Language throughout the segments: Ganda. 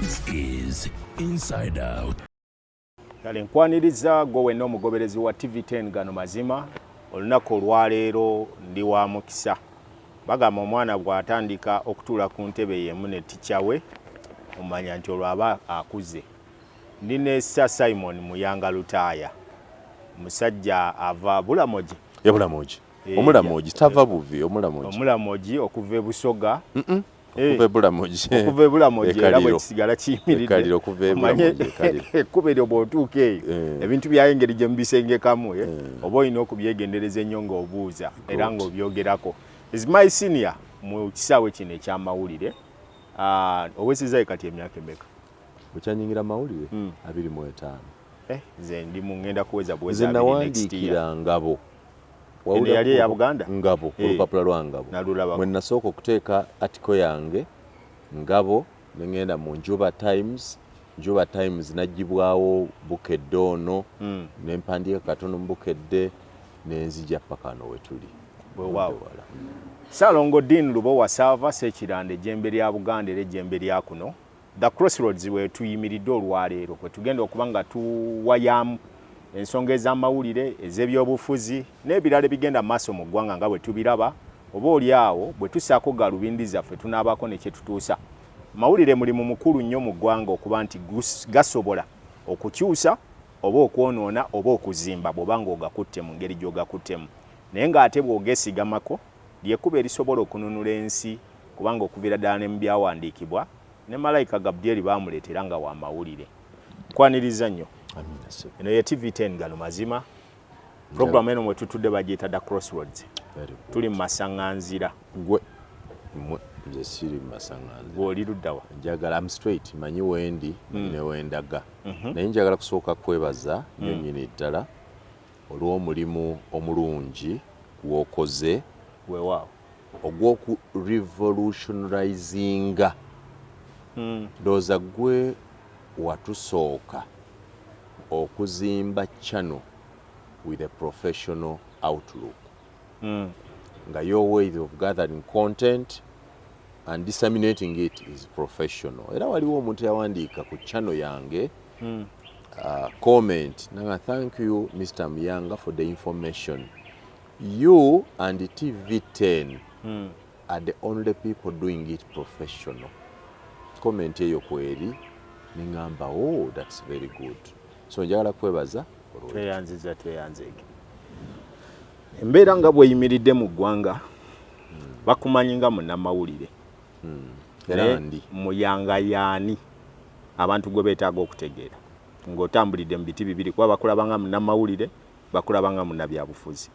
This is Inside Out. Kale nkwaniriza gwe wenna omugoberezi wa TV10 gano mazima olunaku olwaleero ndi wa mukisa bagamba omwana bw'atandika okutuula ku ntebe yemu ne ticca we omanya nti olwo aba akuze. Ndi ne Sir Simon Muyanga Lutaaya musajja ava Bulamoji ya Bulamoji omulamoji tava buvi omulamoji okuva e Busoga okuva e Bulamoji okuva e Bulamoji era bwe kisigala kiyimiridde kaliro okuva e Bulamoji kaliro ekkubo bw'otuuka eyo ebintu byayengeri gye mubisengekamu oba olina okubyegendereza ennyo ng'obuuza era ng'obyogerako. Is my senior mu kisaawe kino ekyamawulire owesizayo kati emyaka emeka bukyanyingira mawulire 25 nze ndi mu ngenda kuweza nze nawandiikira Ngabo yali ya Buganda Ngabo olupapula lwa Ngabo mwe nasooka okuteeka atiko yange Ngabo nengenda mu Njuba Times najjibwawo Bukedde ono nempandiika katono mu Bukedde nenzija paka wano wetuli. Salongo Dean Lubo Wasava Sekirande ejjembe lya Buganda era ejjembe lya kuno The Crossroads we tuyimiridde olwaleero kwe tugenda okuba nga tuwayamu ensonga ez'amawulire ez'ebyobufuzi n'ebirala bigenda maaso mu ggwanga nga bwe tubiraba oba oli awo bwe tusaako galubindi zaffe tunaabako ne kye tutuusa. Mawulire mulimu mukulu nnyo mu ggwanga okuba nti gasobola okukyusa oba okwonoona oba okuzimba bw'oba ng'ogakutte mu ngeri gy'ogakuttemu naye ng'ate bw'ogesigamako lyekuba erisobola okununula ensi kubanga okuviira ddala ne mu byawandiikibwa ne Malayika Gabriel baamuleetera nga wa mawulire. Kwaniriza nnyo. Eno ye TV10 gano mazima. Program eno mwe tutudde bagiyita The Crossroads. Tuli mu masaŋŋanzira. Nze siri mu masaŋŋanzira. Gwe oli luddawa? Njagala am straight manyi wendi ne wendaga. Naye njagala kusooka kwebaza nnyo nnyini ddala olw'omulimu omulungi gw'okoze weewaawo ogw'oku revolutionizinga ndowooza gwe watusooka okuzimba channel with a professional outlook. Nga your way of gathering content and disseminating it is professional. Era waliwo omuntu yawandiika ku channel yange comment nanga thank you Mr. Muyanga for the information. You and TV10 are the only people doing it professional. Comment eyo kweri ningamba that's very good. So njagala kwebaza tweyanzege embeera nga bweyimiridde mu ggwanga bakumanyi nga munnamawulire era ndi Muyanga yaani abantu gwe beetaaga okutegeera ng'otambulidde mu biti bibiri kuba bakulaba nga munnamawulire bakulaba nga munnabyabufuzi.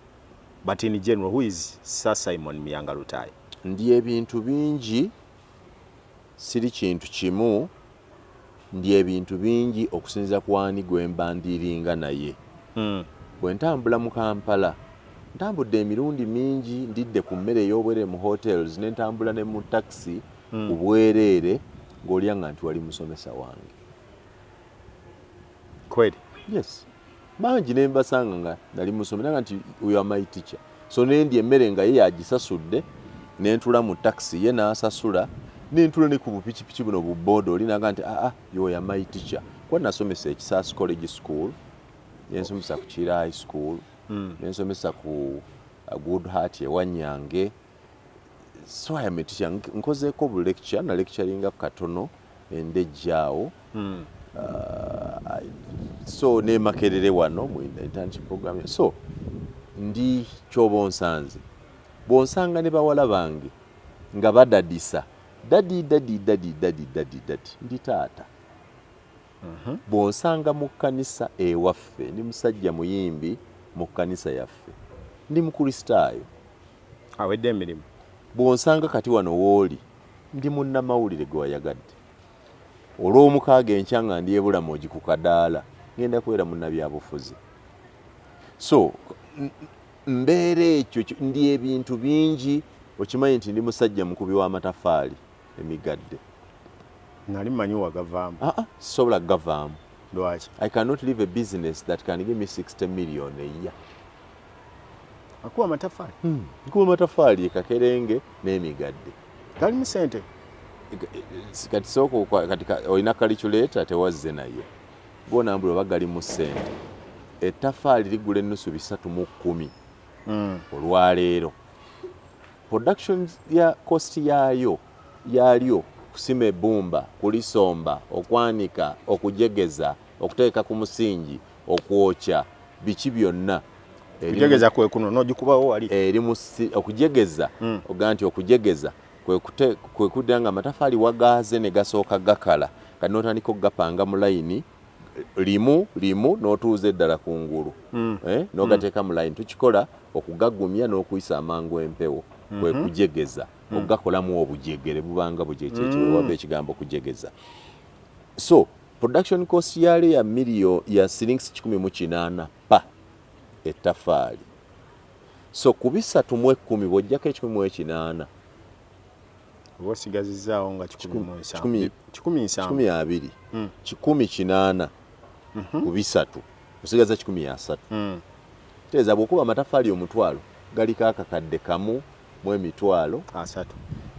But in general, who is Sir Simon Muyanga Lutaaya? Ndi ebintu bingi siri kintu kimu ndi ebintu bingi okusinziira ku ani gwe mbandiringa naye. Bwe ntambula mu Kampala ntambudde emirundi mingi ndidde ku mmere ey'obwere mu hotels ne ntambula ne mu taxi ubwereere ng'olyanga nti wali musomesa wange. Kweli? Yes. Bangi ne mbasanga nga nali musomesa nti uyo my teacher. So nendi emmere nga ye yagisasudde ne ntula mu taxi ye n'asasula ne ntula ne ku bupikipiki buno bubbodo olinaga nti yo ya my teacher. Kwa nasomesa Ekisasi College School, yensomesa ku Kira High School, yensomesa ku Good Heart ye Wanyange. So I am a teacher. Nkozeeko bu lecture na lecturinga katono endejjaawo. So ne makerere wano mu internship program. So ndi kyobonsanze bonsanga ne bawala bange nga badadisa dadi ndi taata. Bonsanga mu kanisa ewaffe ndi musajja muyimbi mu kanisa yaffe ndi mukristaayo awedde emirimu. Bonsanga kati wano wooli ndi munnamawulire gwe wayagadde olw'omukaaga enkya nga ndi ebulamogi ku kadaala ngenda kubeera munnabyabufuzi. So mbeera ekyo ndi ebintu bingi okimanyi nti ndi musajja mukubi w'amatafaali emigadde nali manyi wagavaamu sobola gavaamu lwaki I cannot leave a business that can give me 60 million a year akuwa amatafaali nkuba amatafaali ekakerenge n'emigadde kalimu sente kati sooka katika olina calculator tewazze naye gonambula oba gali mu ssente ettafaali ligula ennusu 310 olwaleero production ya cost yaalyo kusima ebbumba kulisomba okwanika okujegeza okuteeka ku musingi okwokya biki byonna kujegeza kwe kuno nogikubawo wali okujegeza oga nti okujegeza kwe kudda nga amatafaali wagaaze ne gasooka gakala kati n'otandika okugapanga mu layini limu n'otuuza eddala ku ngulu n'ogateeka mu layini tukikola okugagumya n'okuyisa amangu empewo kwe kujegeza okugakolamu obujegere bubanga bujekyekiwava ekigambo kujegeza so production cost yali ya miliyo ya shillings 180 pa ettafaali so ku 310 bw'ojjako 180 oba osigazizaawo nga 120 180 ku 3 osigaza 130 teeza bw'okuba amatafaali omutwalo galiko akakadde kamu mu emitwalo 3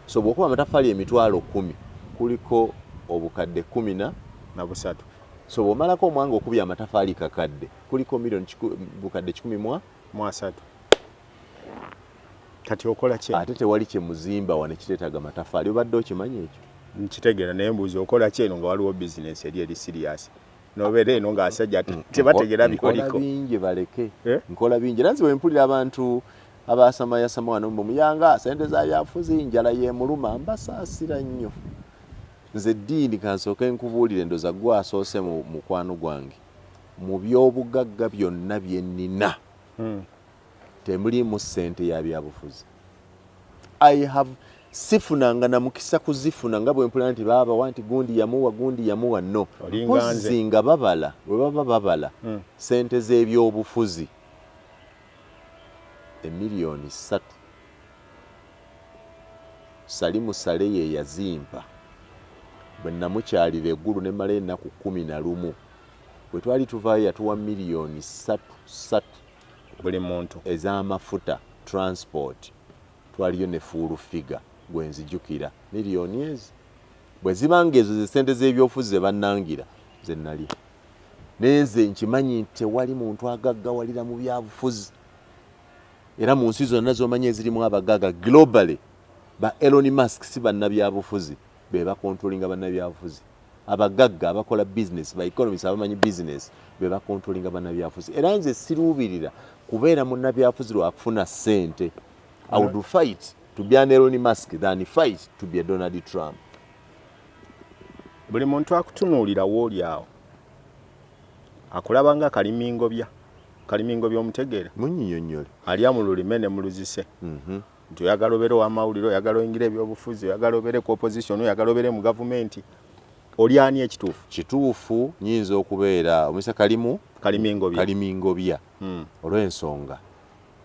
so bw'okuba amatafaali emitwalo 10 kuliko obukadde 10 na busatu so bw'omalako omwanga okubya amatafaali kakadde kuliko miliyoni bukadde 10 kati okola ki ate tewali kye muzimba wane kiteetaga amatafaali obadde okimanyi ekyo nkitegeera naye mbuuzi okola ki eno nga waliwo bizinesi eri serious nobeera eno ng'asajja tebategera bikoliko bingi baleke nkola bingi era nze wempulira abantu abasamayasama wano muyanga sente za byafuzi njala yemuluma mbasaasira nnyo nze ddiini kansooke nkubuulire ndoza gwe asoose mu mukwano gwange mu byobugagga byonna byennina temulimu ssente ya byabufuzi sifunanga na mukisa kuzifuna nga bwe mpulira nti baabawa nti gundi yamuwa no mpozi nga babala bwe baba babala ssente z'ebyobufuzi emiliyoni 3 Salimu Sale ye yazimpa bwe namukyalira eggulu ne mala ennaku 11 bwe twali tuvaayo yatuwa miliyoni 3 buli muntu ez'amafuta transport twaliyo ne full figure gwe nzijukira miliyoni ezi bwe zibanga ezo ze ssente z'ebyobufuzi ze bannangira ze nali neze nkimanyi nti tewali muntu agaggawalira mu byabufuzi era mu nsi zonna z'omanyi ezirimu abagagga globally ba Elon Musk si bannabyabufuzi be bakontrolinga bannabyabufuzi abagagga abakola business ba economists abamanyi business be bakontrolinga bannabyabufuzi era nze siruubirira kubeera munnabyabufuzi lwakufuna ssente I would fight to be an Elon Musk than fight to be a Donald Trump. Buli muntu akutunuulira wooli awo akulaba nga kalimingo by'omutegeera munyinyonnyole alya mu lulime ne mu luzise nti oyagala obeere ow'amawulire oyagala oyingira ebyobufuzi oyagala obeere ku opposition oyagala obeere mu gavumenti oli ani ekituufu nyinza okubeera omisa kalimingo bya olw'ensonga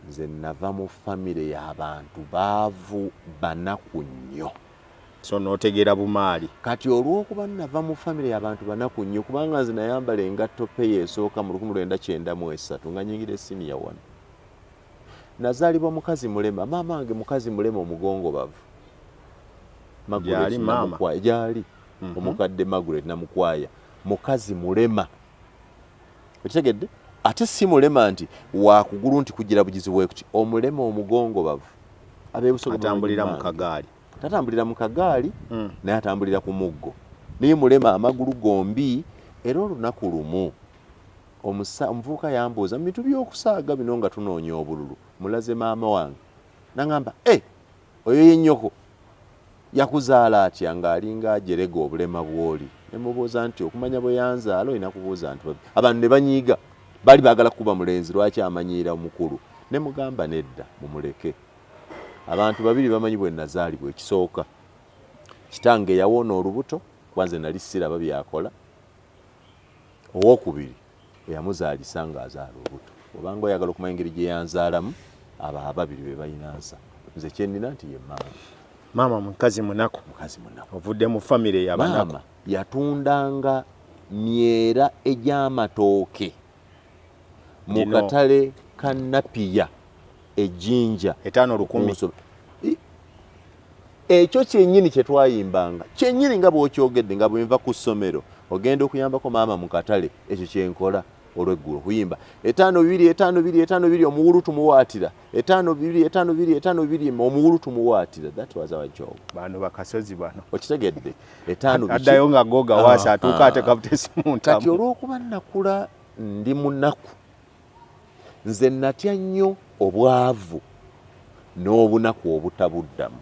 nze nava mu famire y'abantu baavu banaku nnyo so n'otegeera bumaali kati olw'okuba nava mu famire y'abantu banaku nnyo kubanga nze nayambala engatto peya esooka mu 1993 nga nyingira senior 1 nazaalibwa mukazi mulema maama wange mukazi mulema omugongobavu gyali omukadde Margaret namukwaya mukazi mulema okitegedde ate si mulema nti wakugulu nti kugira bugizi bwekuti omulema omugongobavu abeebusoga tatambulira mu kagaali naye atambulira ku muggo naye mulema amagulu gombi era olunaku lumu omuvubuka yambuuza mu bintu by'okusaaga bino nga tunoonya obululu mulaze maama wange nagamba oyo yennyoko yakuzaala atya ng'alinga ajerega obulema bw'oli nemubuuza nti okumanya bwe yanzaala olina kubuuza nti abantu ne banyiiga bali baagala kuba mulenzi lwaki amanyiira omukulu ne mugamba nedda mumuleke abantu babiri bamanyi bwe nazaalibwa ekisooka kitange yawoona olubuto kwanze nali siraba byakola owookubiri eyamuzaalisa ng'azaala olubuto obanga oyagala okumanya engeri gye yanzaalamu abo ababiri be bayinansa nze kyenina nti ye maama mukazi munaku ovudde mu famire y'abanaku maama yatundanga myera egy'amatooke mu katale ka Napiya ejjinja 5,100 ekyo kyennyini kye twayimbanga kyennyini nga bw'okyogedde nga bwenva ku ssomero ogenda okuyambako maama mu katale ekyo kyenkola olw'eggulu kuyimba 5-2 omuwulu tumuwaatira 5-2 omuwulu tumuwaatira. That was our job. Bano bakasozi bano okitegedde 5 addayo nga goga waasa atuuka ate kabutesi mu ntamu. Kati olw'okuba nakula ndi munaku nze natya nnyo obwavu n'obunaku obutabuddamu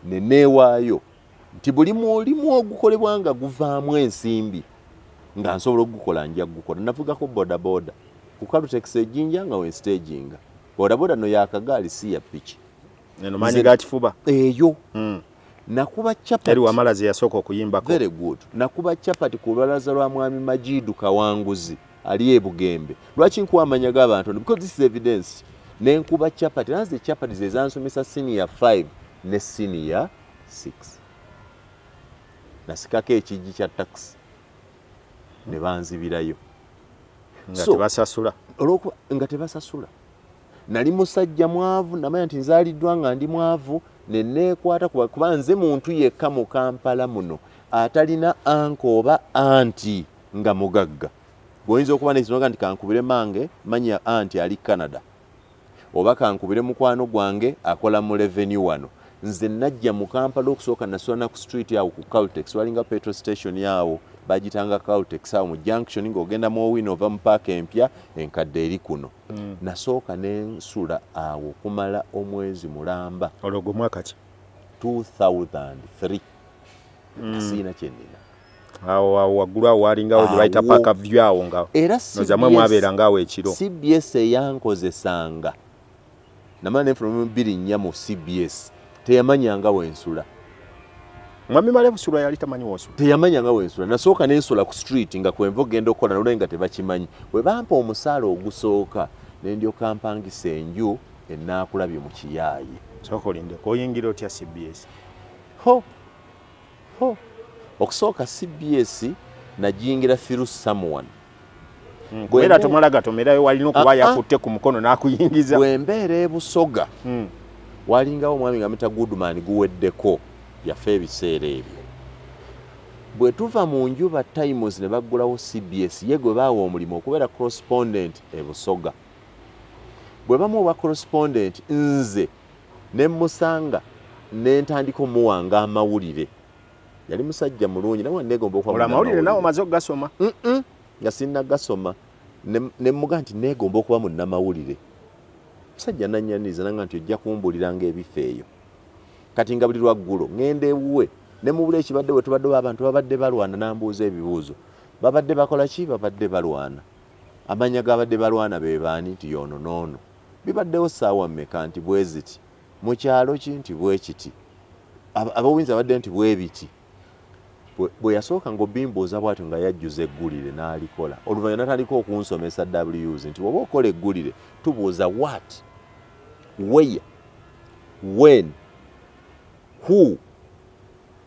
ne neewaayo nti buli mulimu ogukolebwa nga guvaamu ensimbi nga nsobola okugukola nja kugukola. Navugako bodaboda ku Caltex ejjinja nga wenstaginga bodaboda no yakagaali si ya piki neno manyi ga kifuba eyo nakuba chapati eri wamalazi yasooka okuyimbako. Very good. Nakuba chapati ku lwalaza lwa mwami Majidu Kawanguzi ali ebugembe. Lwaki nkuwa amanya g'abantu because this is evidence. Nenkuba chapati naze chapati ze zansomesa senior 5 ne senior 6 nasikako ekijji kya taxi ne banzibirayo nga tebasasula olwokuba nga tebasasula. Nali musajja mwavu namanya nti nzaaliddwa nga ndi mwavu ne neekwata kuba nze muntu yekka mu Kampala muno atalina anko oba anti nga mugagga. Bw'oyinza okuba n'ekinoga nti kankubire mange manya anti ali Canada oba kankubire mukwano gwange akola mu revenue wano. Nze najja mu Kampala okusooka nasula ku street yawo ku Caltex walinga petrol station yawo bagitanga Caltex awo mu junction ng'ogenda mu Owino ova mu park empya enkadde eri kuno. Nasooka n'ensula awo kumala omwezi mulamba. Olwo gwe mwaka ki? 2003 siina kyennina. Awo waggulu awo walingawo gye bayita paka view awo nga era nozamwe mwabeeranga awo ekiro. CBS eyankozesanga namala nenfuna 2 mu CBS teyamanyanga wensula. Mwami Male Busulwa yali tamanyi wosula. Teyamanyanga wensula. Nasooka n'ensula ku street nga kwenva ogenda okukola nolwe nga tebakimanyi. Bwe bampa omusaala ogusooka ne ndyoka mpangisa enju ennaakulabye mu kiyaaye. Sooka olindeko oyingira otya CBS? Okusooka CBS najingira through someone. Era tomala gatomerayo walina okuba yakutte ku mukono n'akuyingiza. Bwembeera ebusoga walingawo omwami nga mita Goodman guweddeko yafa ebiseera ebyo. Bwe tuva mu njuba Times ne baggulawo CBS ye gwe baawa omulimu okubeera correspondent ebusoga. Bwe bamuwa correspondent nze ne musanga ne ntandika omuwanga amawulire. Yali musajja mulungi nawe negomba okuba amawulire nawe mazo gasoma. Nga sinna gasoma ne muga nti negomba okuba mu namawulire. Musajja nanyaniza nanga nti ojja kumbuliranga ebifeeyo. Kati nga buli lwaggulo ngende ewuwe ne mubula ekibadde we tubadde abantu babadde balwana nambuuza ebibuuzo. Babadde bakola ki? Babadde balwana. Amanya gabadde balwana be baani nti yono noono. Bibaddewo ssaawa mmeka nti bwe ziti. Mu kyalo ki nti bwe kiti. Abawinza badde nti bwe biti. Bwe yasooka ng'obimbuuza bw'atyo nga yajjuza eggulire n'alikola. Oluvannyuma natandika okunsomesa W's nti bw'oba okola eggulire tubuuza what, where, when, who,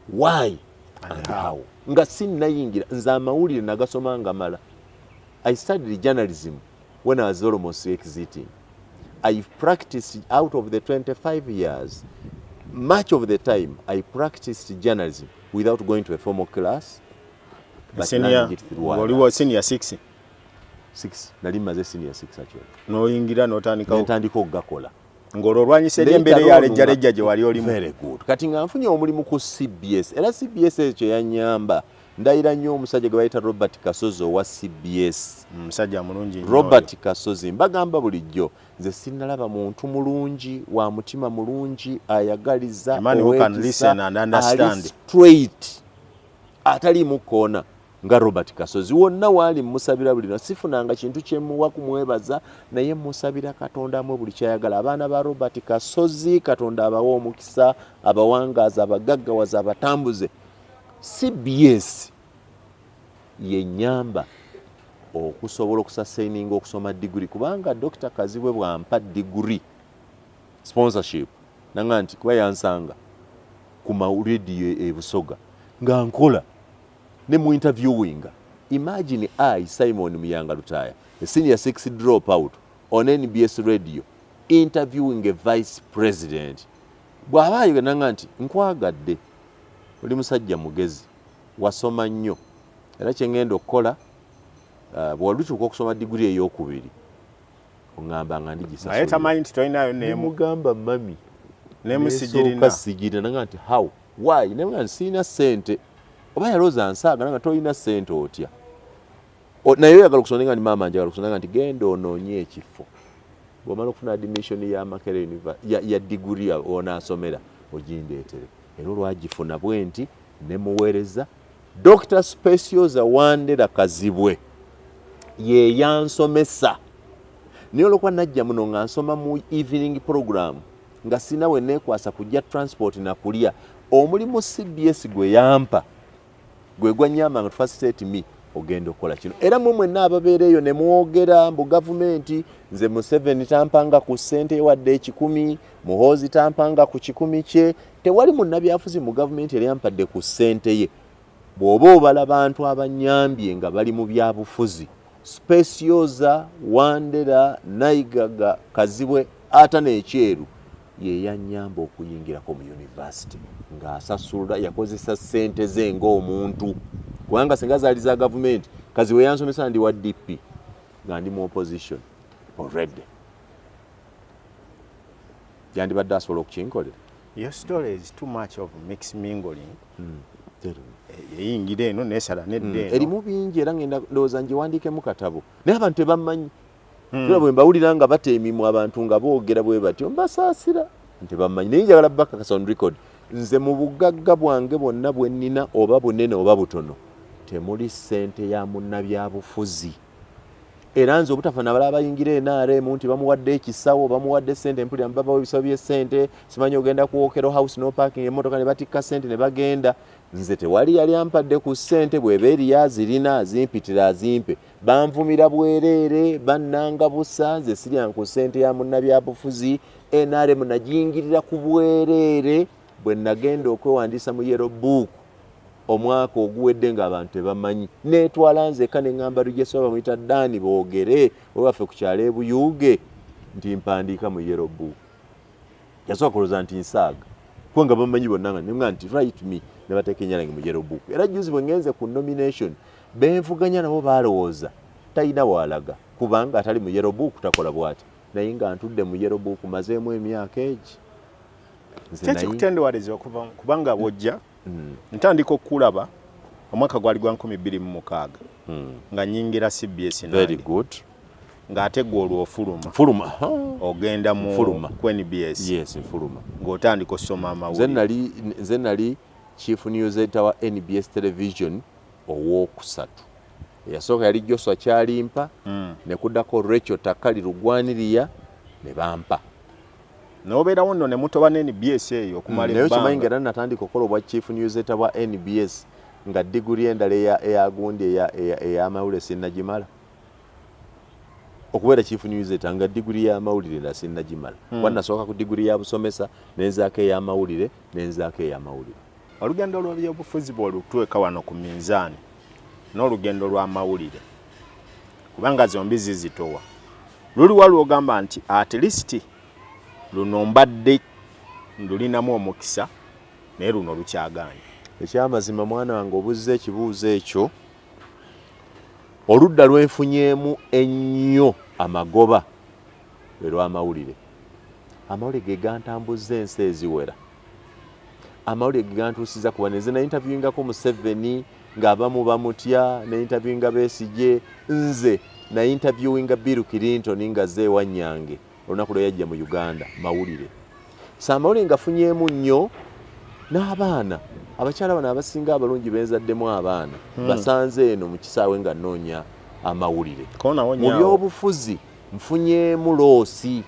why and how. Nga sinnayingira nze amawulire nagasoma nga mala. I studied journalism when I was almost exiting. I've practiced out of the 25 years. Much of the time I practiced journalism without going to a formal class. Senior, waliwo senior 6. 6. Nali maze senior 6 actually. Noyingira notandika okugakola. Ngolo olwanyisa embere ya lejja gye wali olimu. Very good. Kati nga nfunye omulimu ku CBS. Era CBS ekyo yanyamba. Ndayira nnyo omusajja gwe bayita Robert Kasozi wa CBS. Musajja mulungi nnyo. Robert Kasozi mbagamba bulijjo nze sinnalaba muntu mulungi wa mutima mulungi ayagaliza straight atali mukoona nga Robert Kasozi. Wonna waali musabira buli sifunanga kintu kyemuwa kumwebaza naye musabira Katonda mu buli kyayagala. Abaana ba Robert Kasozi Katonda abawa omukisa abawangaza abagaggawaza abatambuze. CBS ye nyamba okusobola okusasaininga okusoma degree kubanga Dr. Kazibwe bwampa degree sponsorship nanga nti kuba yansanga ku mawulidi e Busoga nga nkola ne mu interviewing. Imagine I, Simon Muyanga Lutaya, a senior 6 dropout on NBS radio, interviewing a vice president. Bw'abaayo nanga nti nkwagadde oli musajja mugezi wasoma nnyo era kyengenda okukola bw'olutuuka okusoma diguri ey'okubiri oŋŋamba nga ndigisasula naye tamanyi nti tolinayo nemugamba mami nemusigirina sigirina nanga nti how why nenga nti siina ssente oba yalooza nsaaga nanga tolina ssente otya naye oyagala okusoma nga ndi maama njagala okusoma nga nti genda onoonye ekifo bw'omala okufuna admission ya Makerere ya diguri onaasomera ogindeetere era olwagifuna bwe nti nemuweereza Dr. Specioza Wandera Kazibwe ye yansomesa niyo olwokuba najja muno nga nsoma mu evening program nga sina we neekwasa kujja transport na kulya omulimu CBS gwe yampa gwe gwanyamba nga tufacilitate me ogenda okukola kino era mwe mwenna ababeera eyo ne mwogera mbu gavumenti nze Museveni tampanga ku ssente wadde 10 Muhoozi tampanga ku 10 kye tewali munnabyafuzi mu gavumenti eri yampadde ku ssente ye bw'oba obala abantu abanyambye nga bali mu byabufuzi Specioza Wandera Naigaga Kazibwe ata n'ekyeru ye yanyamba okuyingirako mu university ng'asasula yakozesa ssente ze ng'omuntu kubanga singa zaali za gavumenti Kazibwe yansomesa ndi wa DP nga ndi mu opposition already yandibadde asobola okukinkolera. Your story is too much of mixed mingling. Yeyingira eno nesala nedde eno erimu bingi era ngenda ndowooza ngiwandiike mu katabo naye abantu tebamanyi era bwe mbawulira nga bateemimu abantu nga boogera bwe batyo mbasaasira tebamanyi naye njagala bakakasa on record nze mu bugagga bwange bwonna bwe nnina oba bunene oba butono temuli ssente ya munnabyabufuzi era nze obutafana balaba bayingira NRM nti bamuwadde ekisawo bamuwadde ssente mpulira mbabawo ebisawo by'essente simanyi ogenda kuwokero house no parking emmotoka ne batikka ssente ne bagenda nze tewali yali ampadde ku ssente bw'eba eri yazirina azimpitira azimpe banvumira bwereere bannanga busa nze sirya ku ssente ya munnabyabufuzi NRM nagiyingirira ku bwereere bwe nagenda okwewandiisa mu yellow book omwaka oguwedde ng'abantu tebamanyi neetwala nzeka ne ŋŋamba Rugeso bamuyita Dani boogere webaffe ku kyalo e Buyuuge nti mpandiika mu yellow book yasooka kulowooza nti nsaaga kuba nga bamanyi bonna nga nga nti write me ne bateeka ennyo yange mu yellow book era juzi bwe ngenze ku nomination benvuganya nabo baalowooza talina waalaga kubanga atali mu yellow book takola bw'ati naye nga ntudde mu yellow book mazeemu emyaka egi kyekikutendewaleza kubanga bw'ojja ntandika okulaba omwaka gwali gwa 2026 nga nyingira CBS very good ng'ate gwe olwo ofuluma ogenda mu ku NBS yes fuluma ng'otandika osoma amawulire nze nali chief news editor wa NBS television owookusatu eyasooka yali Joshua Kyalimpa ne kuddako Rachel Takali Lugwaniriya ne bampa nobeerawo nno ne mutoba NBS eyo okumala ebbanga naye kimanyi ng'era natandika okukola obwa chief news editor bwa NBS nga diguri endala eyagundi ey'amawulire sinnagimala okubeera chief news editor nga diguri y'amawulire endala sinnagimala wanasooka ku diguri ya busomesa nenzaako ey'amawulire nenzaako ey'amawulire. Olugendo lw'ebyobufuzi bw'olutuuka wano ku minzaani n'olugendo lw'amawulire kubanga zombi zizitowa luli waliwo ogamba nti at least luno mbadde ndulinamu omukisa naye luno lukyaganye. Ekyamazima mwana wange obuzze ekibuuzo ekyo oludda lwenfunyemu ennyo amagoba lwe lw'amawulire. Amawulire ge gantambuzza ensi eziwera, amawulire ge gantuusiza kuba nze na interviewingako Museveni ng'abamu bamutya ne interviewinga Besigye nze na interviewinga Bill Clinton nga ze Wanyange olunaku lwe yajja mu Uganda mawulire. Amawulire ngafunyemu nnyo n'abaana abakyala bano abasinga abalungi benzaddemu abaana basanze eno mu kisaawe nga nnoonya amawulire. Mu byobufuzi nfunyemu loosi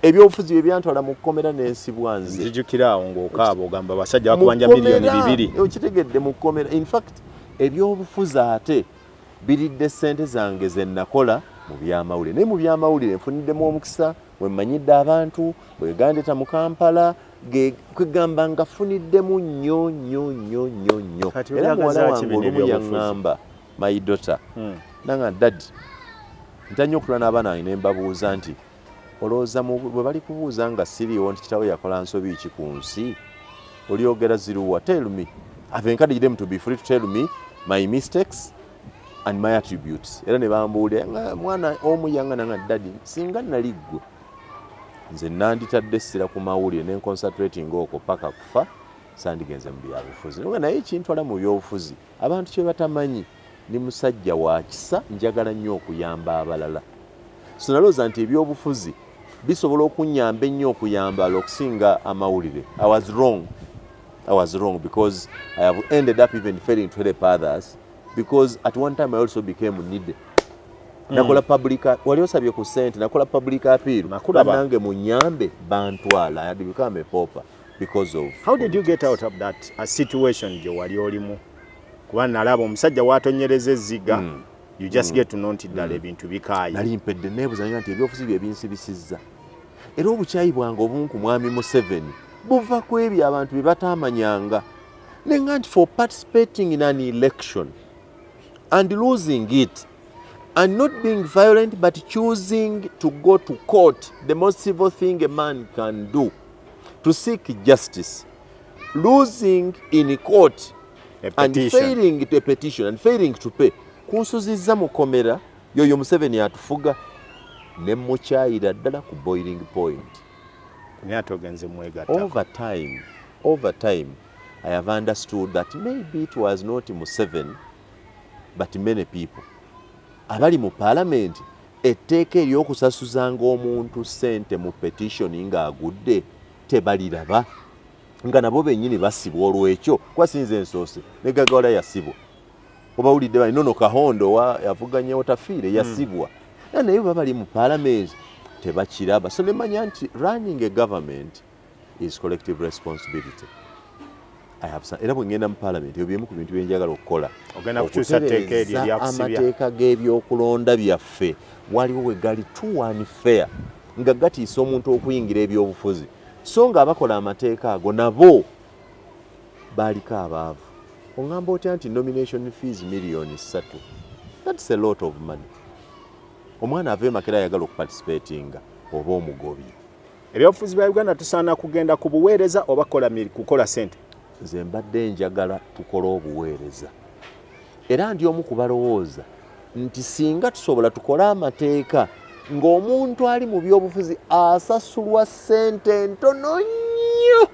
ebyobufuzi bye byantwala mu kkomera n'ensibwa nze. Nzijukira awo ng'okaaba ogamba abasajja bakubanja miliyoni 2. Okitegedde mu kkomera. In fact ebyobufuzi ate biridde ssente zange ze nakola mu byamawulire naye mu byamawulire nfuniddemu omukisa bwe mmanyidde abantu bwegandeta mu Kampala kwegamba nga funiddemu nnyo era muwala wange olumu yaŋŋamba my daughter nanga dadi ntanya okutula n'abaana bange ne mbabuuza nti olowooza bwe bali kubuuza nga siriiwo nti kitawe yakola nsobi ki ku nsi olyogera ziruwa tell me I've encouraged them to be free to tell me my mistakes and my attributes era ne bambuulira mwana omu yaŋŋananga dadi singa nali ggwe nze nanditadde essira ku mawulire ne concentrating okwo paka kufa sandigenze mu byabufuzi naye kintwala mu byobufuzi abantu kye batamanyi ni musajja wa kisa njagala nnyo okuyamba abalala so nalowooza nti ebyobufuzi bisobola okunyamba ennyo okuyamba okusinga amawulire I was wrong because I have ended up even failing to help others because at one time I also became needy. Nakola public wali osabye ku sente nakola public appeal nange munyambe bantwala I had become a pauper because of how did you get out of that situation je wali olimu kuba nalaba omusajja watonyereza ezziga you just get to know nti ddala ebintu bikaayi nali mpedde neebuzanya nti ebyobufuzi bye binsibisizza era obukyayi bwange obumu ku mwami Museveni buva ku ebyo abantu bye batamanyanga nenga nti for participating in an election and losing it and not being violent but choosing to go to court, the most civil thing a man can do, to seek justice, losing in court and failing to a petition and failing to pay, kunsuzizza mukomera yoyo Museveni atufuga ne mukyayira ddala ku boiling point. Over time, I have understood that maybe it was not Museveni, but many people. Abali mu parliament etteeka ery'okusasuzanga omuntu ssente mu petition nga agudde tebaliraba nga nabo bennyini basibwa olw'ekyo kwasinze ensoose ne Gagawala yasibwa oba wulidde bali nono Kahondo yavuganya Otafiire yasibwa naye baba bali mu parliament tebakiraba so nemanya nti running a government is collective responsibility. Era bwe ngenda mu parliament ebyo bimu ku bintu bye njagala okukola ogenda kukyusa tteeka eryo eryakusibya amateeka g'ebyokulonda byaffe waliwo we gali too unfair nga gatiisa omuntu okuyingira ebyobufuzi so nga abakola amateeka ago nabo baaliko abaavu oŋŋamba otya nti nomination fees $3,000,000 that's a lot of money omwana ava emakera ayagala okuparticipatinga oba omugobi ebyobufuzi bya Uganda tusaana kugenda ku buweereza oba kukola ssente nze mbadde njagala tukola obuweereza era ndi omu kubalowooza nti singa tusobola tukola amateeka ng'omuntu ali mu byobufuzi asasulwa ssente ntono nnyo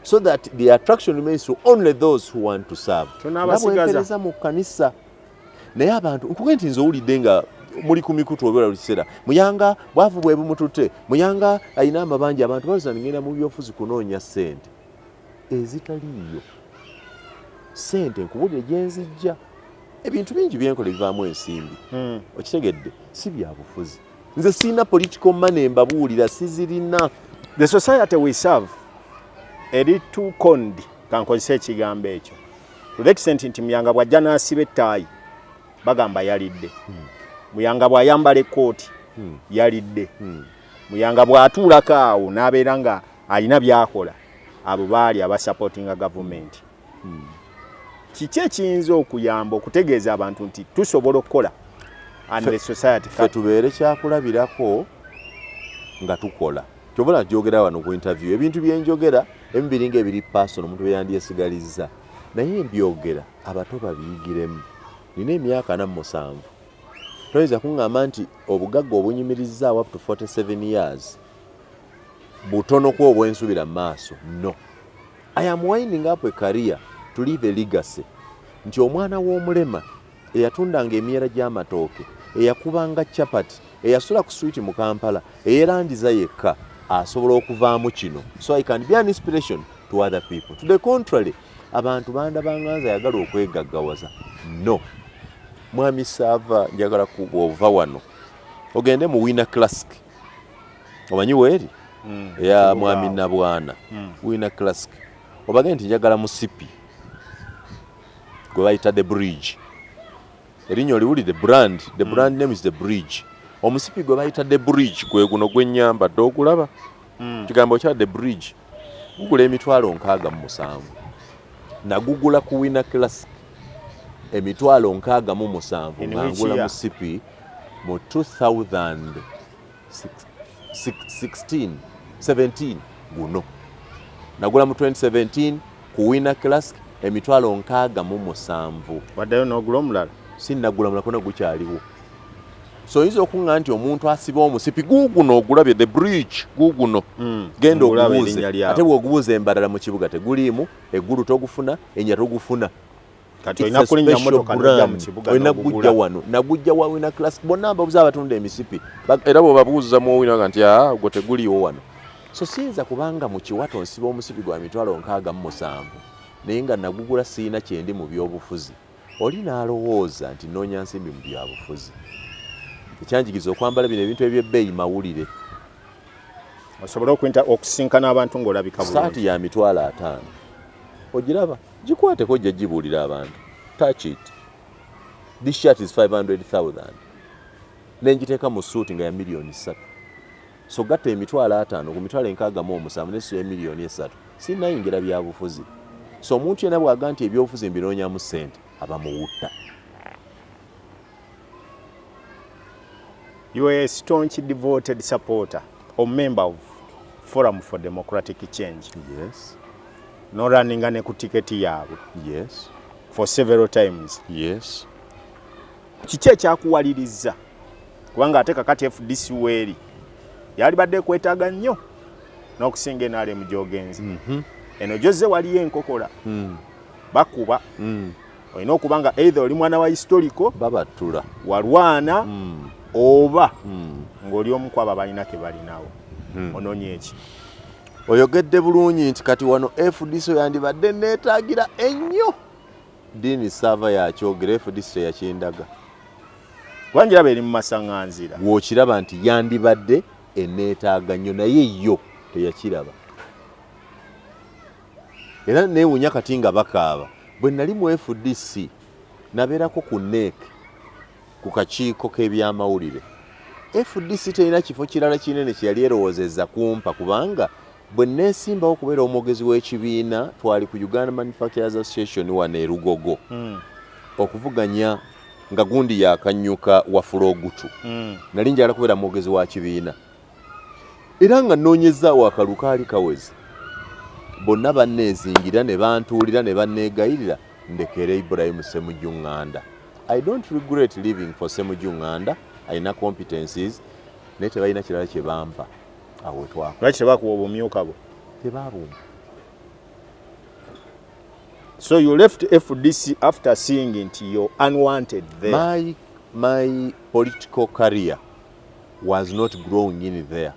so that the attraction remains to only those who want to serve. Nabwengereza mu kkanisa naye abantu nkuge nti nze owulidde nga muli ku mikutu olwala lukiseera Muyanga bwavu bwe bumututte Muyanga ayina amabanja abantu balowooza ngenda mu byobufuzi kunoonya ssente ezitaliyo ssente nkubulire gye nzijja ebintu bingi byenkola bivaamu ensimbi okitegedde si bya bufuzi nze sirina political money mbabuulira sizirina. The society we serve eri too condi kankozesa ekigambo ekyo to the extent nti Muyanga bw'ajja n'asiba ettaayi bagamba yalidde Muyanga bw'ayambala ekkooti yalidde Muyanga bw'atuulako awo n'abeera nga alina byakola abo baali abasupportinga government. Kiki ekiyinza okuyamba okutegeeza abantu nti tusobola okukola and the society ffe tubeere kyakulabirako nga tukola kyobala njogera wano ku interview ebintu byenjogera ebiringa ebiri personal omuntu beyandyesigalizza naye mbyogera abato babiyigiremu. Nina emyaka 47 toyinza kuŋŋamba nti obugagga obunyimirizza up to 47 years butono ku obwensubira mu maaso. No, I am winding up a career to leave a legacy nti omwana w'omulema eyatundanga emyera gy'amatooke eyakubanga chapati eyasula ku street mu Kampala eyerandiza yekka asobola okuvaamu kino so I can be an inspiration to other people. To the contrary, abantu bandabanganza yagala okwegaggawaza. No, mwami Sava njagala kuva wano ogende mu Winner Classic omanyi weeri ya mwami Nabwana Winner Classic obagende nti njagala musipi gwe bayita the bridge erinnya oliwulire brand, the brand name is the bridge. Omusipi gwe bayita the bridge gwe guno gwennyamba dde ogulaba kigambo kya the bridge gugula emitwalo 67 nagugula ku Winner Classic emitwalo 67 ngangula musipi mu 2017 guno nagula mu 2017 ku Winner Classic emitwalo 67 waddayo n'ogula omulala sinnagula mulala kona gukyaliwo. So oyinza okuŋŋa nti omuntu asiba omusipi guguno ogulabye the bridge guguno genda ogubuuze ate bw'ogubuuza embalala mu kibuga teguliimu eggulu togufuna ennya togufuna kati olina kulinnya mmotoka n'ojja mu kibuga olina gujja wano nagujja wa Winner Classic bonna mbabuza abatunda emisipi era bwebabuuza mu Winner nti gwe teguliiwo wano. So siyinza kubanga mu kiwato nsiba omusipi gwa mitwalo 67 naye nga nagugula siina kyendi mu byobufuzi oli n'alowooza nti noonya nsimbi mu byabufuzi. Ekyanjigiza okwambala bino ebintu ebyebbeeyi mawulire osobola okusinkana abantu ng'olabika bulungi. Saati ya mitwalo 5 ogiraba gikwateko ojja gibuulira abantu touch it this shirt is 500,000 nenjiteeka mu suuti nga ya miliyoni 3 so gatta emitwalo 5 ku mitwalo 67 nesu ya miliyoni 3 sinnayingira byabufuzi. So omuntu yenna bw'aga nti ebyobufuzi mbinoonyamu ssente aba muwutta. You are a staunch devoted supporter or member of Forum for Democratic Change. Yes. No running ne ku tiketi yaabwe. Yes. For several times. Yes. Kiki ekyakuwaliriza kubanga ate kakati FDC weeri yali badde kwetaaga nnyo n'okusinga NRM gy'ogenzi. Eno gyozze waliyo enkokola bakuba olina okubanga either oli mwana wa historical babatula walwana oba ng'oli omu kwabo balina ke balinawo ononye eki. Oyogedde bulungi nti kati wano FDC yandibadde neetaagira ennyo Dini Sava yakyogera FDC yakindaga wanjiraba eri mu masaŋŋanzira w'okiraba nti yandibadde eneetaaga nnyo naye yo teyakiraba era neewuunya kati nga bakaaba bwe nali mu FDC nabeerako ku NEC ku kakiiko k'ebyamawulire. FDC terina kifo kirala kinene kye yali erowoozezza kumpa kubanga bwe neesimbawo okubeera omwogezi w'ekibiina twali ku Uganda Manufacturers Association wano e Lugogo okuvuganya nga gundi yakanyuka wafula ogutu nali njagala kubeera mwogezi wa kibiina era nga nnoonyezaawo akalulu kaali kaweze bonna banneezingira ne bantuulira ne banneegayirira ndekere Ibrahim Ssemujju Nganda. I don't regret living for Ssemujju Nganda. Alina competencies naye tebalina kirala kye bampa awo twako lwaki tebakuwa obumyuka bwo tebabumpa. So you left FDC after seeing nti you're unwanted there. My political career was not growing in there.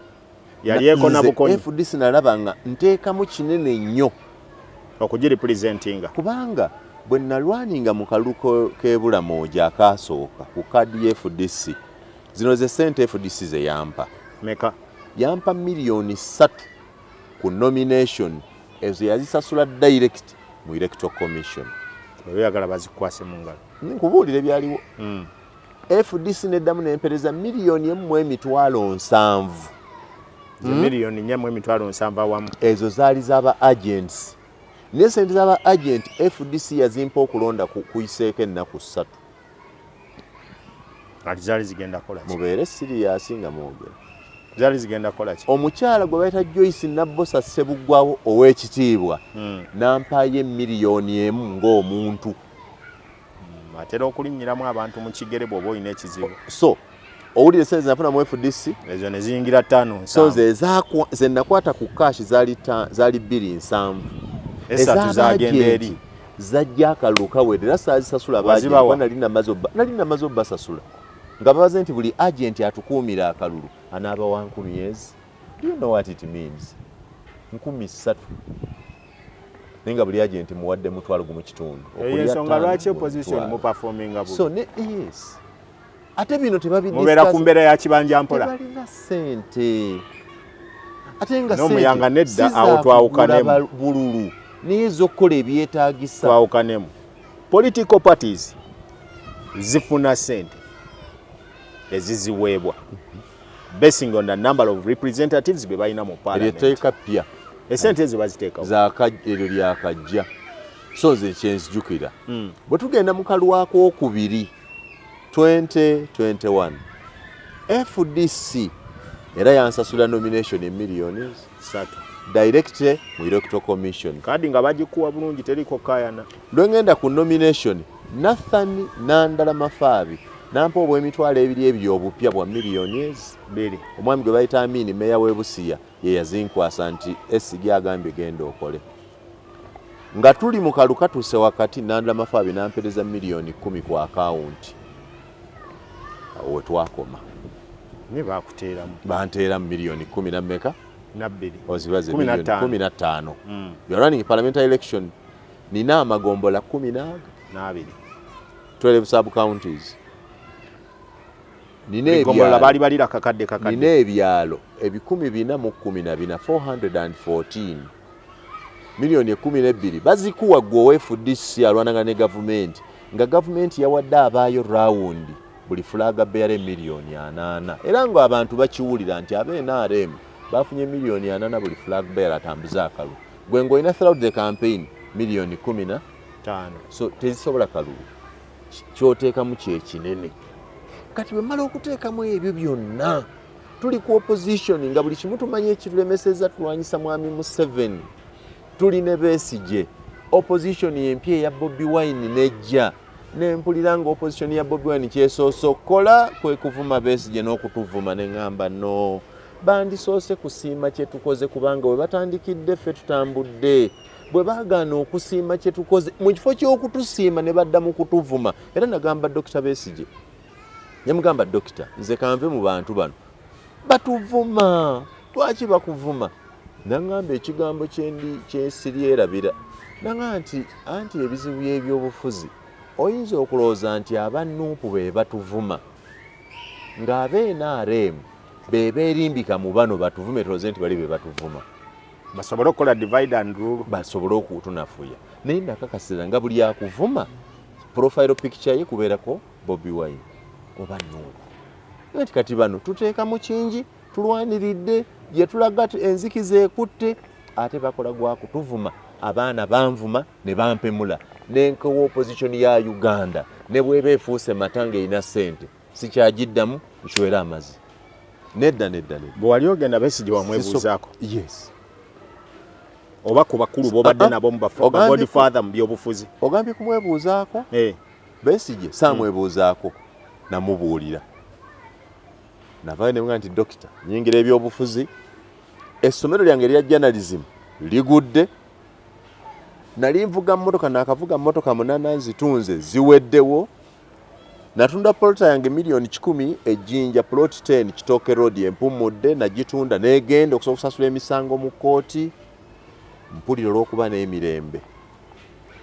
Yalieko na bukonyi. FDC nalaba nga nteekamu kinene nnyo okugirepresentinga kubanga bwe nalwaninga mu kaluko k'ebulamoja akaasooka ku kadi FDC zino ze ssente FDC ze yampa meka yampa miliyoni 3 ku nomination ezo yazisasula direct mu electoral commission. oyagala bazikwase mu ngalo nkubuulire byaliwo. FDC neddamu n'empereza miliyoni 1.7 miliyoni 1.7 awamu ezo zaali z'aba agents naye sente z'aba agent FDC yazimpa okulonda kuyiseeko ennaku 3 ati zaali zigenda kola ki mubeere serious nga mwogera zaali zigenda kola ki omukyala gwe bayita Joyce Nabbosa Ssebuggwawo ow'ekitiibwa nampayo miliyoni 1 ng'omuntu atera okulinnyiramu abantu mu kigere bw'oba olina ekizibu. So owulire sente zinafuna mu FDC ezo ne ziyingira 5 so ze nakwata ku cash zaali 2.7 esatu zagenda eri zajja akalulu kawedera saazisasula baagenda nali namaze obbasasula nga babaze nti buli agent atukuumira akalulu anaaba wa 10 years. Do you know what it means? 3 naye nga buli agent muwadde mutwalo gumu kitundu ensonga lwaki opposition mu performing abo so yes ate bino mubeera ku mbeera ya kibanja mpola tebalina ssente ate nga n'omuyanga nedda awo twawukanemu bululu naye z'okkola ebyetaagisa twawukanemu. Political parties zifuna sente eziziweebwa basing on the number of representatives be balina mu parliament. Eteeka pya esente ezo baziteekawo eryo lyakajja so ze kyenzijukira bwe tugenda mu kalwako okubiri 2021 FDC era yansasula nomination in millions 3 direct mu electoral commission kadi nga bagikuwa bulungi teriko kayana lwengenda ku nomination Nathan Nandala Mafabi nampa obw'emitwalo ebiri ebyobupya bwa millions 2 omwami gwe bayita Amini meya w'Ebusiya ye yazinkwasa nti Essigi agambye genda okole nga tuli mu kalukatuse wakati Nandala Mafabi nampereza million 10 ku account awo twakoma ne bakuteeramu banteeramu million 10 na meka na 2 ozibaze million 15 you're running parliamentary election nina amagombola 10 na 2 12 sub counties nina ebyalo bali balira kakadde nina ebyalo ebikumi 414 414 milioni 12 bazikuwa gwe FDC alwananga ne government nga government yawadde abaayo round buli flaga beare milioni 8 era ngo abantu bakiwulira nti abe NRM bafunye milioni 8 buli flag bearer atambuza akalu gwe ngo ina throughout the campaign milioni 15 so tezisobola kalu kyoteeka mu kyekinene kati bwe mala okuteekamu ebyo byonna tuli ku opposition nga buli kimu tumanye ekirulemeseza tulwanyisa mwami Museveni tuli ne Besigye opposition yempya ya Bobi Wine nejja nempulira nga opposition ya Bobi Wine kyesoosokola kwe kuvuma Besigye n'okutuvuma ne ngamba no bandisoose kusiima kyetukoze kubanga we batandikidde ffe tutambudde bwe baagaana okusiima kyetukoze mu kifo ky'okutusiima ne badda mu kutuvuma era nagamba Dr. Besigye yamugamba dokita nze kanve mu bantu bano batuvuma lwaki bakuvuma nangamba ekigambo kyensirierabira nanga nti ebizibu by'ebyobufuzi oyinza okulowooza nti abannuupu be batuvuma ng'abe NRM be beerimbika mu bano batuvume tulowooze nti bali be batuvuma basobole okukola divide and rule basobole okutunafuya naye nakakasira nga buli akuvuma profile picture ye kubeerako Bobi Wine oba nuupu nti kati bano tuteeka mu kingi tulwaniridde gye tulaga enzikiza ekutte ate bakola gwa kutuvuma abaana banvuma ne bampemula n'enkowa opposition ya Uganda ne bweba efuuse matanga erina ssente sikyagiddamu nkiwera amazi nedda bwe wali ogenda Besigye wamwebuuzaako yes oba ku bakulu b'obadde nabo mu godfather mu byobufuzi ogambye kumwebuuzaako Besigye saamwebuuzaako namubuulira navayo ne nga nti dokita nyingira ebyobufuzi essomero lyange erya journalism ligudde nali nvuga mmotoka nakavuga mmotoka 8 nzitunze ziweddewo natunda polota yange milioni 10 ejjinja plot 10 Kitooke Road empumudde nagitunda negenda okusobola okusasula emisango mu kooti mpulira olw'okuba n'emirembe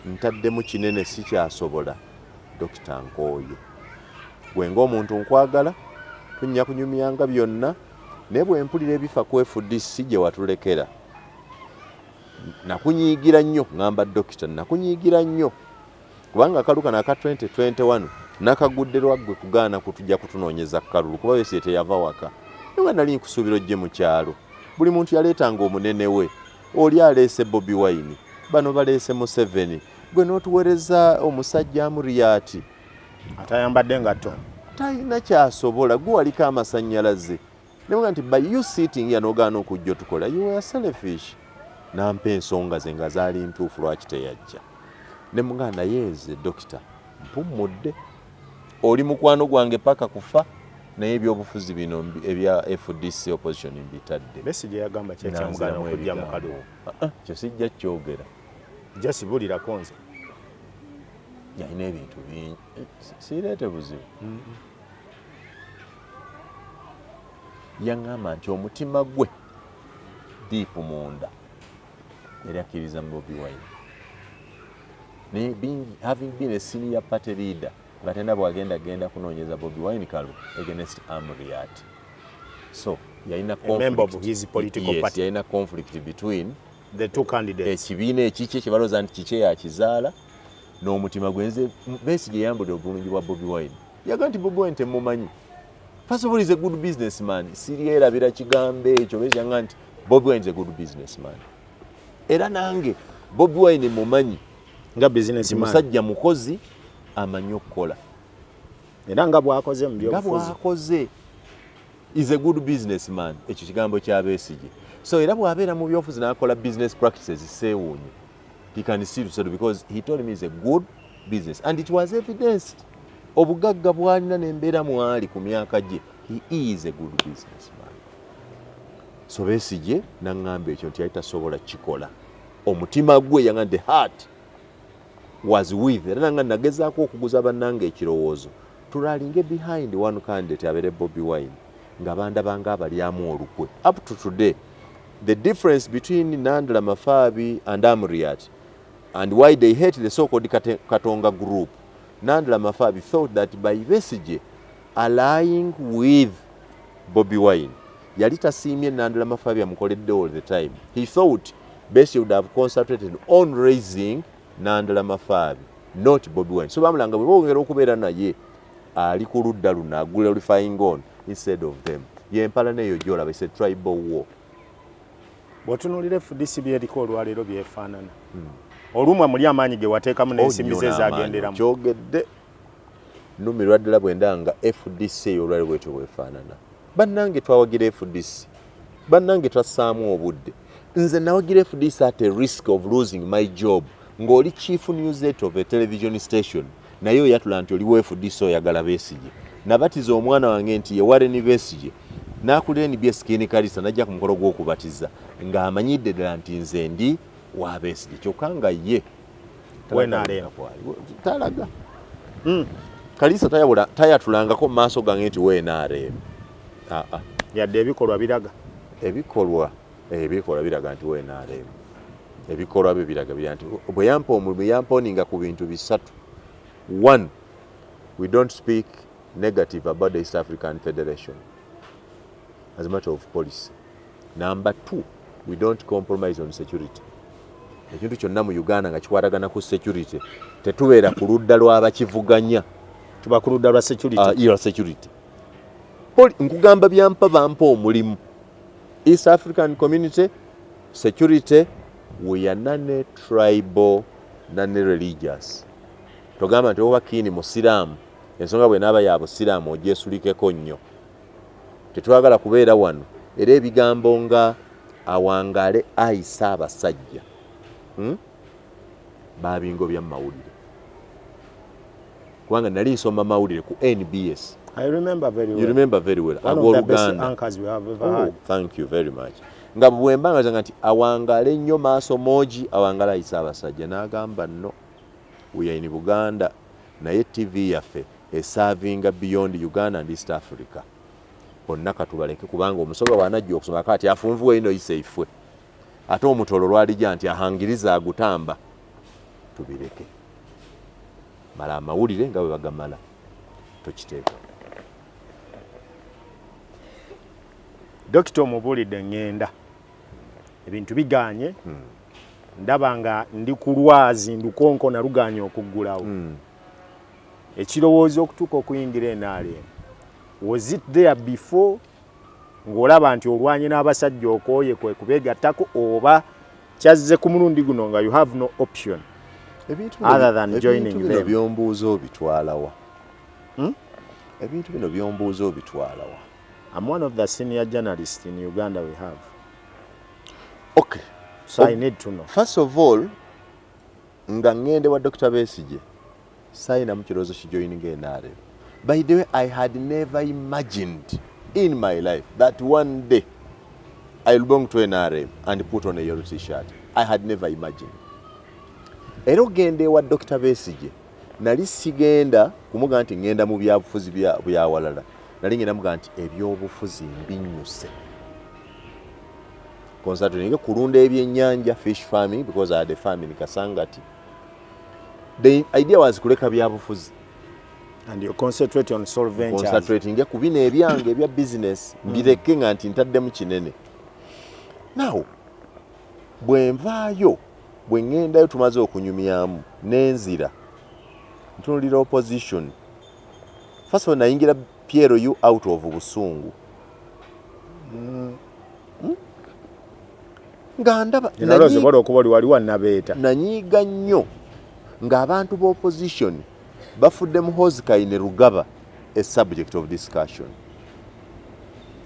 ntaddemu kinene sikyasobola dokita nkooye gwe ng'omuntu nkwagala tunnya kunyumyanga byonna naye bwe mpulira ebifa ku FDC gye watulekera nakunyiigira nnyo ngamba dokita nakunyiigira nnyo kubanga akaluka naka 2021 nakagudde lwaggwe kugaana kutujja kutunoonyeza kalulu kuba Besigye teyava waka niwe nali nkusuubira ojje mu kyalo buli muntu yaleetanga omunene we oli aleese Bobi Wine bano baleese Museveni gwe n'otuweereza omusajja Amuriati atayambadde ngatto talina kyasobola gwe waliko amasannyalaze nemuga nti by you sitting yanogaana okujja otukola you were selfish nampa ensonga ze nga zaali ntuufu lwaki teyajja nemuga naye nze dokita mpumudde oli mukwano gwange paka kufa naye ebyobufuzi bino ebya FDC opposition mbitadde Besigye yagamba kyekyamugaana okujja mu kalulu kyo sijja kyogera jasibulirako nze yalina ebintu bingi sireete buzibu yaŋŋamba nti omutima gwe diipu munda yali akkiriza mu Bobi Wine naye having been a senior party leader nga tenda bwagenda kunoonyeza Bobi Wine kalu against Amuriat so yalina yalina conflict between the two candidates ekibiina ekiki kyebalooza nti kiki yakizaala n'omutima gwenze Besigye yambudde obulungi bwa Bobi Wine yaga nti Bobi Wine temumanyi. First of all, he's a good businessman. Sirierabira kigambo ekyo Besigye yanga nti Bobi Wine is a good businessman. Era nange Bobi Wine mumanyi nga businessman musajja mukozi amanyi okukola era nga bwakoze mu byobufuzi bwakoze is a good businessman ekyo kigambo kya Besigye. So era bwabeera mu byobufuzi n'akola business practices seewuunye he can still settle because he told me it's a good business and it was evidenced obugagga bwalina n'embeera mwali ku myaka gye he is a good businessman. So Besigye naŋŋamba ekyo nti yali tasobola kikola omutima gwe yanga the heart was with era nanga nagezaako okuguza bannange ekirowoozo tulalinge behind one candidate abere Bobi Wine nga bandabanga abalyamu olukwe. Up to today the difference between Nandala Mafabi and Amuriat and why they hate the so-called Katonga group, Nandala Mafabi thought that by Besigye allying with Bobi Wine yali tasiimye Nandala Mafabi amukoledde all the time. He thought Besigye would have concentrated on raising Nandala Mafabi, not Bobi Wine. So bamulanga bwe bongera okubeera naye ali ku ludda luno agula olifying on instead of them. Yempala neyo gyolaba it's a tribal war. Bw'otunuulira FDC byeriko olwaleero byefaanana olumwe muli amaanyi ge wateekamu n'ensimbi ze zaagenderamu kyogedde nnumirwa ddala bwe ndanga FDC olwaleero bwetyo bwefaanana. Bannange twawagira FDC bannange twassaamu obudde nze nawagira FDC at a risk of losing my job ng'oli chief news editor of a television station naye oyatula nti oliwo FDC oyagala Besigye nabatiza omwana wange nti ye Warren Besigye n'akulira NBS Kini Kalisa najja ku mukolo gw'okubatiza ng'amanyidde ddala nti nze ndi wa Besigye kyokka nga ye talaga Kalisa tayatulangako mu maaso gange nti weenareemu yadde ebikolwa biraga ebikolwa biraga nti weenareemu ebikolwa bye biraga nti bwe yampa omulimu yamponinga ku bintu bisatu. One, we don't speak negative about the East African Federation as a matter of policy. Number two, we don't compromise on security. Ekintu kyonna mu Uganda nga kikwatagana ku security tetubeera ku ludda lw'abakivuganya tuba ku ludda lwa security. Nkugamba byampa bampa omulimu. East African community security we are non-tribal, non-religious. Togamba nti oba kiini musiraamu ensonga bwe naaba ya busiraamu ogyesulikeko nnyo tetwagala kubeera wano era ebigambo nga awangale ayisa abasajja babingobya mu mawulire kubanga nali nsoma mawulire ku NBS. I remember very well. You remember very well. One of the best anchors we have ever had. Thank you very much. Nga bwembanga zanga nti awangale nnyo maaso moji awangala ayisa abasajja n'agamba no we are in Buganda naye TV yaffe eservinga beyond Uganda and East Africa. Bonna katubaleke kubanga omusoga wanajja okusoma kati afunvuwe ino ise ifwe ate omutolo lwalijja nti ahangiriza agutamba tubireke mala amawulire nga bwe bagamala tokiteeka. Dokita omubulidde ngenda ebintu biganye ndaba nga ndi ku lwazi ndukonko na luganye okuggulawo ekirowoozo okutuuka okuyingira NRM was it there before ng'olaba nti olwanye n'abasajja okooye kwe kubeegattako oba kyazze ku mulundi guno nga you have no option other than joining them? Ebintu byombuuza obitwalawa ebintu bino byombuuza obitwalawa. I'm one of the senior journalists in Uganda we have. Okay. So I need to know. First of all, nga ngende wa Dr. Besigye sayina mu kirowoozo kijoininga NRM. By the way, I had never imagined in my life that one day I'll belong to NRM and put on a yellow t-shirt. I had never imagined. Era ogende wa Dr. Besigye nali sigenda kumuga nti ngenda mu byabufuzi byawalala nali ngenda muga nti ebyobufuzi mbinyuse concentrating kulunda ebyennyanja fish farming because I had a farm in Kasangati. The idea was kuleka byabufuzi and you concentrate on solve ventures. Concentrating ku bino ebyange ebya business mbireke nga nti ntaddemu kinene. Now bwe nvaayo bwe ngendayo tumaze okunyumyamu n'enzira ntunulira opposition first of all nayingira PLU out of busungu nga ndaba naloze bali okubali waliwo nabeeta nanyiga nnyo ng'abantu b'opposition bafudde Muhoozi Kayine Rugaba a subject of discussion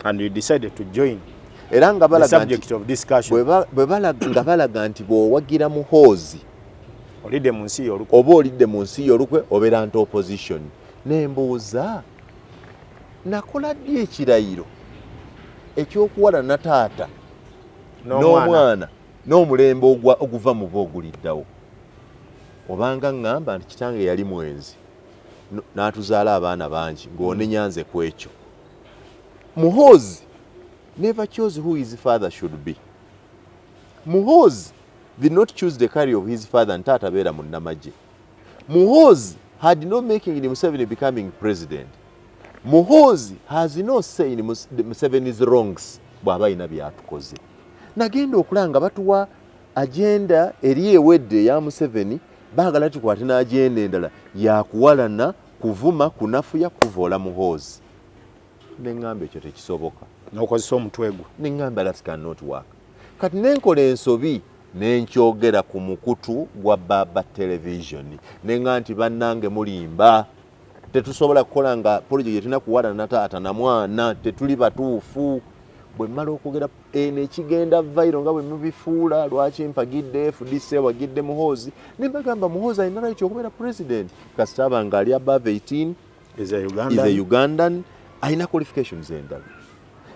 and you decided to join era nga balaga subject of discussion nga balaga nti bw'owagira Muhoozi olidde mu nsi y'olukwe oba olidde mu nsi y'olukwe obeera nti opposition nembuuza nakola ddi ekirayiro ekyokuwalana taata n'omwana n'omulembe oguva mu bo oguliddawo obanga ŋŋamba nti kitange yali mwenzi n'atuzaala abaana bangi ng'onenyanze ku ekyo Muhoozi never chose who his father should be. Muhoozi did not choose the career of his father and taata beera mu Nnamagye. Muhoozi had no making in Museveni becoming president. Muhoozi has no say in Museveni's wrongs bw'aba alina byatukoze. Nagenda okulanga batuwa agenda eri ewedde ya Museveni baagala tukwate n'agenda endala yakuwalana kuvuma kunafuya kuvoola Muhoozi. Neŋŋamba ekyo tekisoboka. N'okozesa omutwe gwo. Neŋŋamba that cannot work. Kati nenkola ensobi nenkyogera ku mukutu gwa Baba Television. Nenga nti bannange mulimba. Tetusobola kukola nga project yetu nakuwalana taata na mwana tetuli batuufu. Bwe mmala okwogera nekigenda viral nga bwe mubifuula lwaki mpagidde FDC wagidde Muhoozi ne mbagamba Muhoozi alina right okubeera president kasitaba nga ali above 18 is a Ugandan alina qualifications endala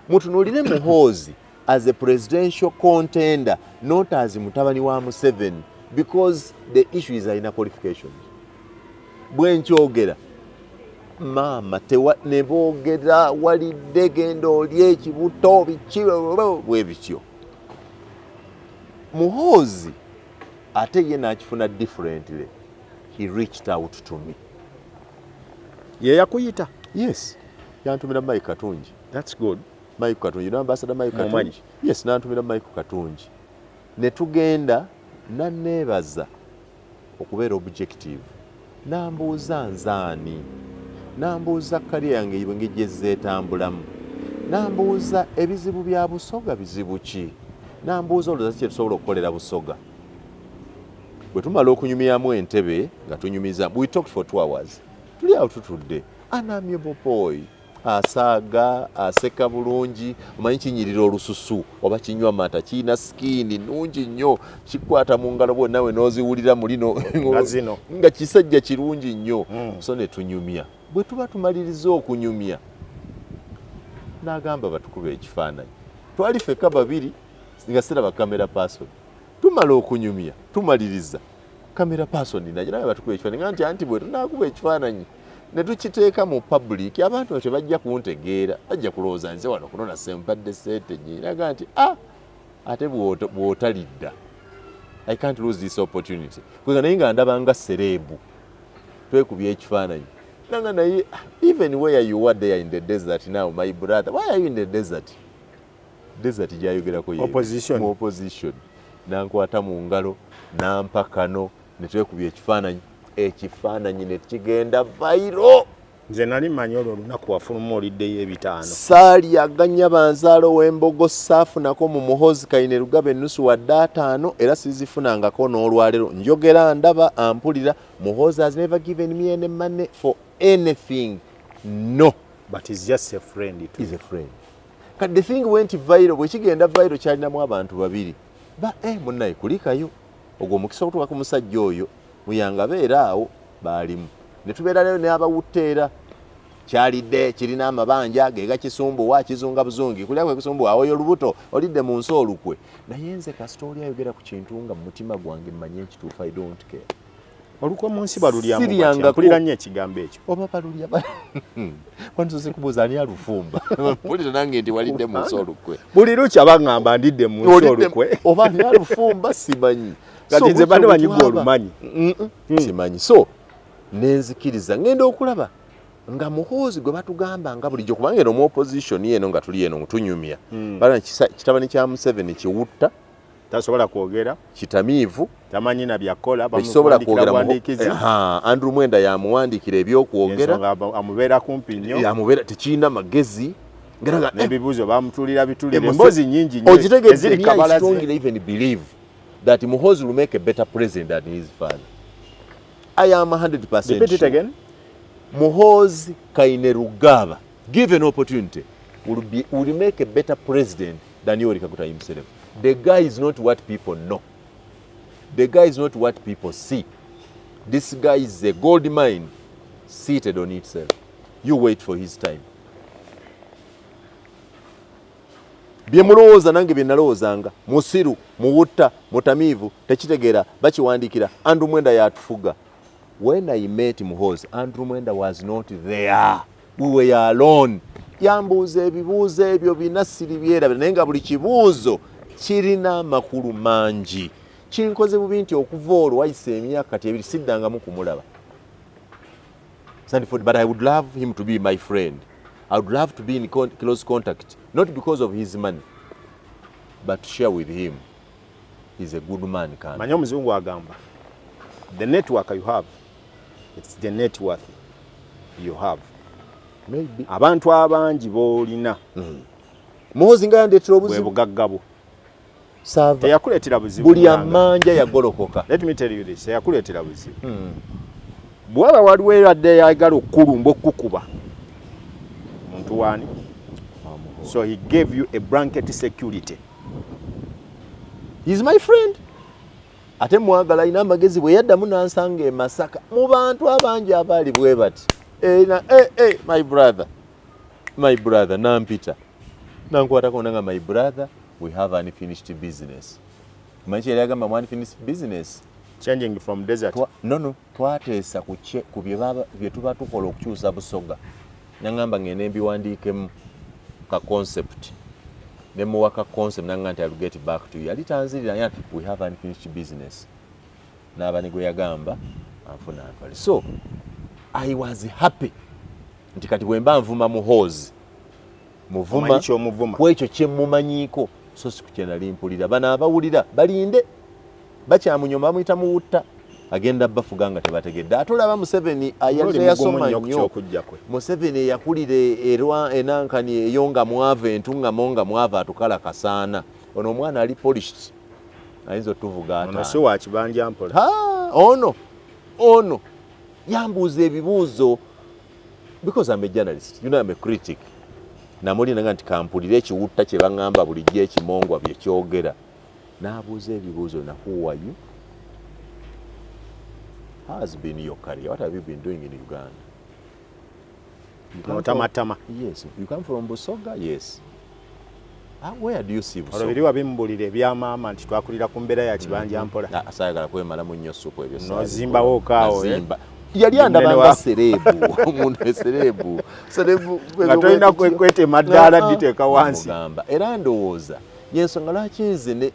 mutunuulire Muhoozi as a presidential contender not as mutabani wa Museveni because the issue is alina qualifications bwe nkyogera mama ne boogera walidde genda oli ekibuto bwe bityo Muhoozi ate ye n'akifuna differently he reached out to me ye yakuyita yes yantumira Mike Katungi that's good Mike Katungi you know ambassador Mike Katungi Mumanyi. Yes nantumira Mike Katungi ne tugenda nanneebaza okubeera objective nambuuza nzaani nambuuza kaliya yange ng'ejje zeetambulamu nambuuza ebizibu bya Busoga bizibu ki nambuuza olowooza kye tusobola okukolera Busoga bwe tumala okunyumyamu entebe nga tunyumiza we talked for 2 hours tuli awo tutudde amiable boy asaaga aseka bulungi omanyi kinyirira olususu oba kinywa mata kiina skini nungi nnyo kikwata mu ngalo bwonna we n'oziwulira mulino nga kisajja kirungi nnyo so ne tunyumya bwe tuba tumaliriza okunyumya n'agamba batukuba ekifaananyi twali feka babiri nga siraba kamera person tumala okunyumya tumaliriza kamera person naye nawe batukuba ekifaananyi nga nti anti bwe tunaakuba ekifaananyi ne tukiteeka mu public abantu batyo bajja kuntegeera bajja kulowooza nze wano kunona sempadde sente nnyingi naga nti ate bw'otalidda I can't lose this opportunity kwega naye nga ndaba nga serebu twekubya ekifaananyi nanga naye even where you were there in the desert now my brother why are you in the desert gyayogerako ye opposition nankwata mu ngalo nampa kano ne twekubya ekifaananyi ne kigenda viral nze nali mmanyi olwo olunaku wafuluma oliddeyo ebitaano saali aganya banzaalo w'embogo saafunako mu Muhoozi Kayine Rugaba ennusu wadde 5 era sizifunangako n'olwaleero njogera ndaba ampulira Muhoozi has never given me any money for anything no but he's just a friend he's a friend kati the thing went viral bwe kigenda viral kyalinamu abantu babiri munnaye kulikayo ogwo omukisa okutuuka ku musajja oyo muyanga beera awo baalimu ne tubeera leero n'abawutteera kyalidde kirina amabanja geega kisumbuwa kizunga buzungi kulya kwe kisumbuwa awoyo olubuto olidde mu nsi olukwe naye nze kasita oli ayogera ku kintu nga mu mutima gwange mmanyi ekituufu I don't care olukwe mu nsi balulyamu mpulira nnyo ekigambo ekyo oba balulya wantusoze kubuuza ani alufumba mpulira nange nti walidde mu nsi olukwe buli lukya baŋŋamba ndidde mu nsi olukwe oba ani alufumba simanyi kati nze bane banyiga olumanyi simanyi so nenzikiriza ngenda okulaba nga Muhoozi gwe batugamba nga bulijjo kubanga eno mu opposition yeno nga tuli eno tunyumya bana kitabani kya Museveni kiwutta tasobola kwogera kitamiivu tamanyi na byakola bamusobola kwogera Andrew Mwenda yamuwandikira ebyokwogera amubeera kumpi nnyo yamubeera tekiina magezi ngeraga n'ebibuuzo bamutulira bitulira emboozi nnyingi nnyo eziri kabalazi. I strongly even believe that Muhoozi will make a better president than his father. I am 100% Repeat it again. Muhoozi Kainerugaba, given opportunity, will make a better president than Yoweri Kaguta himself. The guy is not what people know. The guy is not what people see. This guy is a gold mine seated on itself. You wait for his time. Byemulowooza nange byenalowoozanga musiru muwutta mutamiivu tekitegera bakiwandiikira Andrew Mwenda yatufuga. When I met Muhoozi, Andrew Mwenda was not there. We were alone. Yambuuza ebibuuzo ebyo binasiri byerabira naye nga buli kibuuzo kirina amakulu mangi. Kinkoze bubi nti okuva olwo wayise emyaka kati ebiri siddangamu kumulaba. But I would love him to be my friend. I would love to be in close contact, not because of his money, but to share with him. He's a good man. Manyi omuzungu agamba, the network you have, it's the net worth you have. Maybe. Abantu abangi boolina. Muhoozi nga yandeetera obuzibu. Bwe bugagga bwo. Sava. Teyakuleetera buzibu. Buli amanja yagolokoka. Let me tell you this, teyakuleetera buzibu. Bwaba waliwo eradde yagala okukulumba okukuba. Muntu wani? So he gave you a blanket security. He's my friend. Ate mwagala ina amagezi bwe yaddamu n'ansanga e Masaka mu bantu abangi abaali bwe bati. My brother, nampita. Nankwatako nanga my brother, we have unfinished business. Manchi yali agamba unfinished business. Changing from desert. No, twateesa ku bye tuba tukola okukyusa Busoga. Nangamba ngene mbiwandiikemu ka concept. Nemuwa ka concept nanga nti I'll get back to you. Yali tanzirira ya we have unfinished business. N'abani gwe yagamba anfuna antwale. So I was happy nti kati bwe mba nvuma Muhoozi muvuma kwekyo kye mumanyiiko so si kukye nali mpulira bana abawulira balinde bakyamunyoma bamuyita muwutta agenda bafuga nga tebategedde atolaba Museveni ayali yasoma nnyo Museveni yakulire erwa enankani eyonga mwave entunga monga mwave atukala kasaana ono omwana ali polished ayinza otuvuga ata ono si wa kibanja mpola ono yambuuza ebibuuzo because I'm a journalist, you know I'm a critic. Namuli nanga nti kampulire ekiwutta kye bangamba bulijjo ekimongwa bye kyogera. N'abuuza ebibuuzo na who are you? How has been your career? What have you been doing in Uganda? Tamatama. Yes. You come from Busoga? Yes. Where do you see Busoga? Olabiri wabimbulira ebyamaama nti twakulira ku mbeera ya kibanja mpola. Asayagala kwemalamu nnyo supu ebyo. Nozimbawo kaawo. Yali andabanga serebu omuntu serebu ngatolina kwete maddaala diteeka wansi mugamba era ndowooza yensonga lwaki nze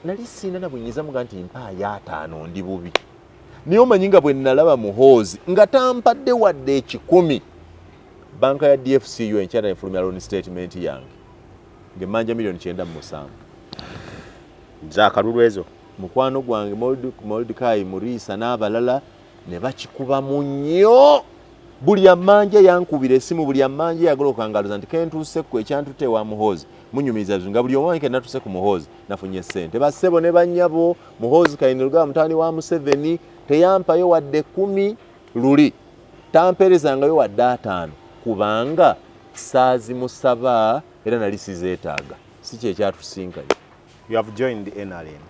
nali sina na bunyiza muga nti mpaya 5 ndi bubi niyo manyinga bwe nalaba Muhoozi nga tampadde wadde 10 banka ya DFCU enkyana enfulumya loan statement yange ngemanja $9.7 za kalulu ezo mukwano gwange Mordecai Murisa n'abalala ne bakikuba mu nnyo buli amanja yankubira esimu buli amanja yagoloka ngaloza nti kentuuse ku ekyantute wa Muhoozi munyumiriza nga buli owanke natuse ku Muhoozi nafunye ssente bassebo ne bannyabo Muhoozi Kainerugaba mutaani wa Museveni teyampayo wadde 10 luli tamperezangayo wadde 5 kubanga saazimusaba era nali sizeetaaga si kye kyatusinkayo. You have joined the NRM.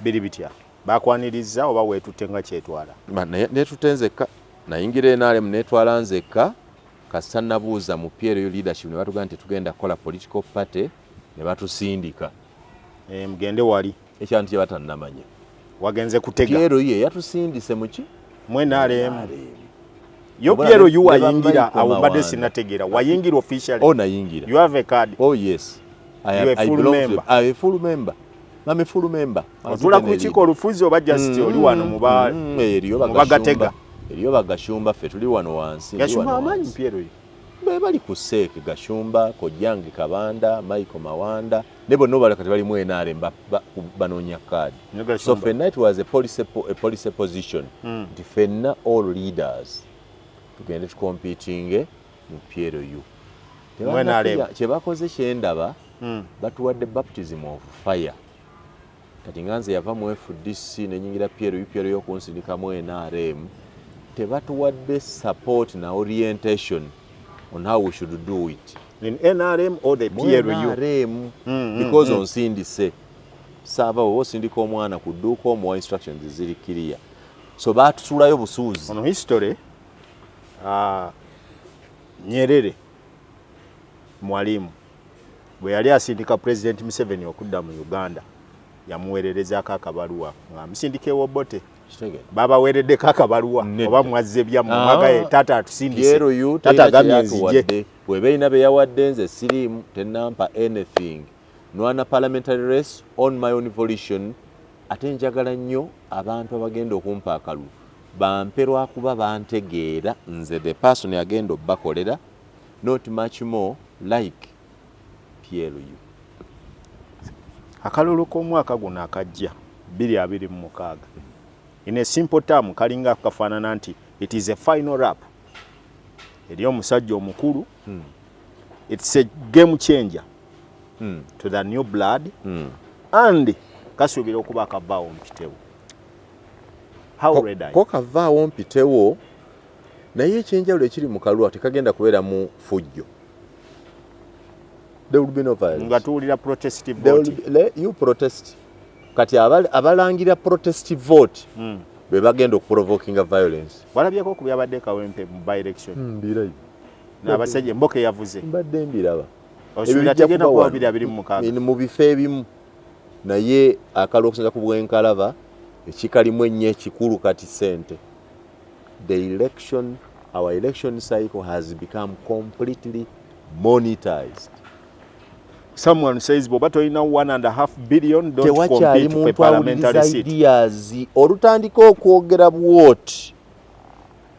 Biri bitya bakwaniriza oba weetutte nga kyetwala? Netutenzeka nayingira NRM netwala nzeka kasita nabuuza mu PLU leadership ne batugamba nti tugenda kukola political party ne batusindika. Mugende wali ekyantu kye batannamanya wagenze kutega PLU ye yatusindise muki mu NRM. Yo PLU wayingira awo mbadde sinategeera wayingira officially? Nayingira. You have a card? Oh yes. I belong to a full member. I'm a full member. Otula ku kiko olufuzi oba just oli wano eriyo bagatega eriyo bagashumba ffe tuli wano wansi yashumba amanyi PLU bali ku Seeke Gashumba Kojange Kabanda Michael Mawanda ne bonna bali kati bali mu NRM banoonya kaadi. So fenna it was a policy position nti fenna all leaders tugende tukompitinge mu PLU. Kye bakoze kyendaba batuwadde baptism of fire. Kati nganze yava mu FDC nenyingira PLU yokunsindika mu NRM tebatuwadde support na orientation on how we should do it. In NRM or the PLU? NRM, because on sindise saba osindika omwana ku dduuka omuwa instructions ziri clear. So batusulayo busuuzi. On history, Nyerere Mwalimu bwe yali asindika President Museveni okudda mu Uganda yamuweererezaako akabaluwa nga musindikewo bote baba weereddeko akabaluwa oba mwazze bya mu magaye tata atusindise tata agamye nzije bwebeina be yawadde nze siriimu tenampa anything nwana parliamentary race on my own volition ate njagala nnyo abantu abagenda okumpa akalulu bampe lwakuba bantegeera nze the person agenda obbakolera not much more like PLU. Akalulu k'omwaka guno akajja 2026 in a simple term kalinga kafaanana nti it is a final wrap eri omusajja omukulu it's a game changer to the new blood and kasuubira okuba akavaawo mpitewo. How read I? Ko kavaawo mpitewo naye ekyenjawulo ekiri mu kalulu tekagenda kubeera mu fujjo. There will be no violence. Nga tuwulira protestive vote. You protest. Kati abalangira protestive vote be bagenda okuprovokinga violence. Walabyeko ku byabadde Kawempe mu by election. Mbirayi. N'abasajja Mboke yavuze. Mbadde mbiraba. Osuubira tegenda kuba 2026. Mu bifo ebimu naye akalulu okusinza ku bwenkalaba ekikalimu ennyo ekikulu kati ssente. Our election cycle has become completely monetized. Someone says boba toyina 1.5 billion don't compete for parliamentary seat. Olutandika okwogera bwoti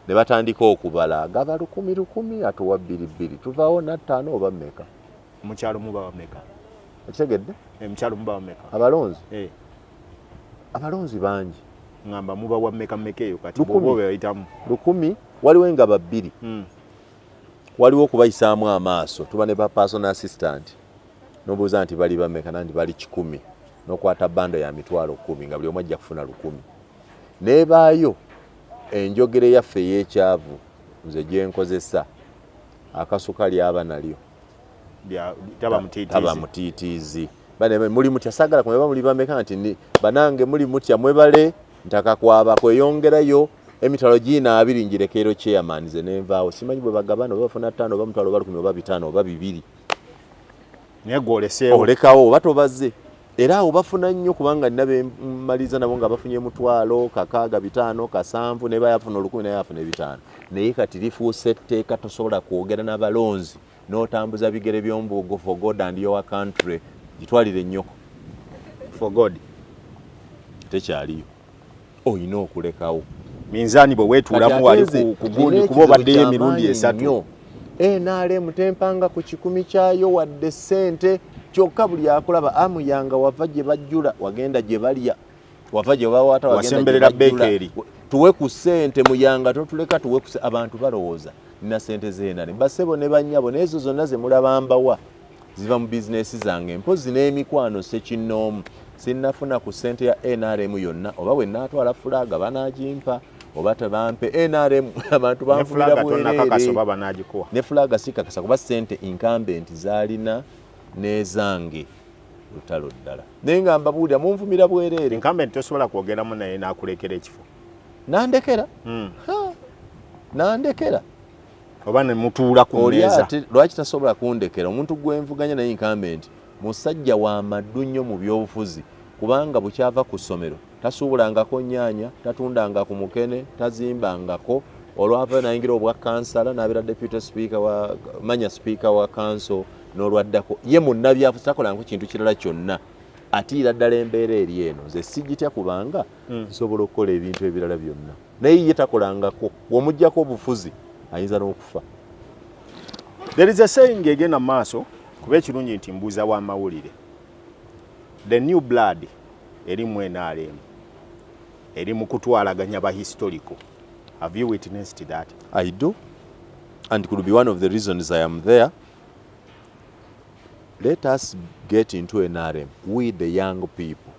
ne batandika okubala gaba 10,000 atuwa 2,200 tuvaawo na 5 oba mmeka mukyalo muba wameka ekitegedde mukyalo muba wameka abalonzi abalonzi bangi ngamba muba wameka mmekeyo kati bobo bayitamu 10,000 waliwo nga babiri waliwo okubayisaamu amaaso tuba ne ba personal assistant nobuuza nti bali bameka nandi bali 1,000 n'okwata bando ya mitwalo 10 nga buli omu ajja kufuna 1,000 nebaayo enjogere yaffe y'ekyavu nze gye nkozesa akasukali aba nalyo taba mutiitiizi bane muli mutya sagala kumeba muli bameka nti banange muli mutya mwebale ntaka kwaba kweyongerayo emitalo gina 2 njirekero chairman ze nenvaawo simanyi bwe bagabana bafuna 5 oba mutwalo bali 10 oba 5 oba 2 negoleseo olekawo batobaze era obafuna nnyo kubanga nnabe maliza nabo nga bafunye mutwalo kakaaga 5 kasanvu ne bayafuna 10 ne yafuna 5 naye kati lifuuse etteeka tosobola kwogera n'abalonzi n'otambuza bigere by'ombugo for God and your country gitwalire ennyoko for God tekyaliyo oyina okulekawo minzaani bwe weetuulamu wali ku gundi kuba obaddeyo emirundi 3 NRM tempanga ku 10 kyayo wadde ssente kyokka buli akulaba amuyanga wava gye bajjula wagenda gye balya wava gye bawata wasemberera bakery tuwe ku ssente muyanga totuleka tuwe ku abantu balowooza nina ssente z'enani basebo ne bannyabo n'ezo zonna ze mulabambawa ziva mu bizinesi zange mpozi n'emikwano sekinnoomu sinnafuna ku ssente ya NRM yonna oba bwe naatwala fulaga banaagimpa oba tebampe NRM abantu banfulira bwereere ne fulaga sikakasa kuba ssente incumbent zaalina nezange lutalo ddala naye nga mbabuulira munvumira bwereere incumbent tosobola kwogeramu naye n'akulekera ekifo nandekera nandekera oba ne mutuula ku mmeeza lwaki tasobola kundekera omuntu gwenvuganya naye incumbent musajja wa maddu nnyo mu byobufuzi kubanga bukyava ku ssomero tasuubulangako nnyaanya tatundanga ku mukene tazimbangako olwava nayingira obwa kansala n'abeera deputy speaker wa manya speaker wa council n'olwaddako ye munnabyafuzi takolangako kintu kirala kyonna atiira ddala embeera eri eno nze sigitya kubanga nsobola okukola ebintu ebirala byonna naye ye takolangako womuggyako obufuzi ayinza n'okufa There is a saying again amaaso kuba ekirungi nti mbuuza wa mawulire. The new blood eri mu NRM eri mu kutwalaganya ba historical. Have you witnessed that? I do, and it could be one of the reasons I am there. Let us get into NRM, we the young people.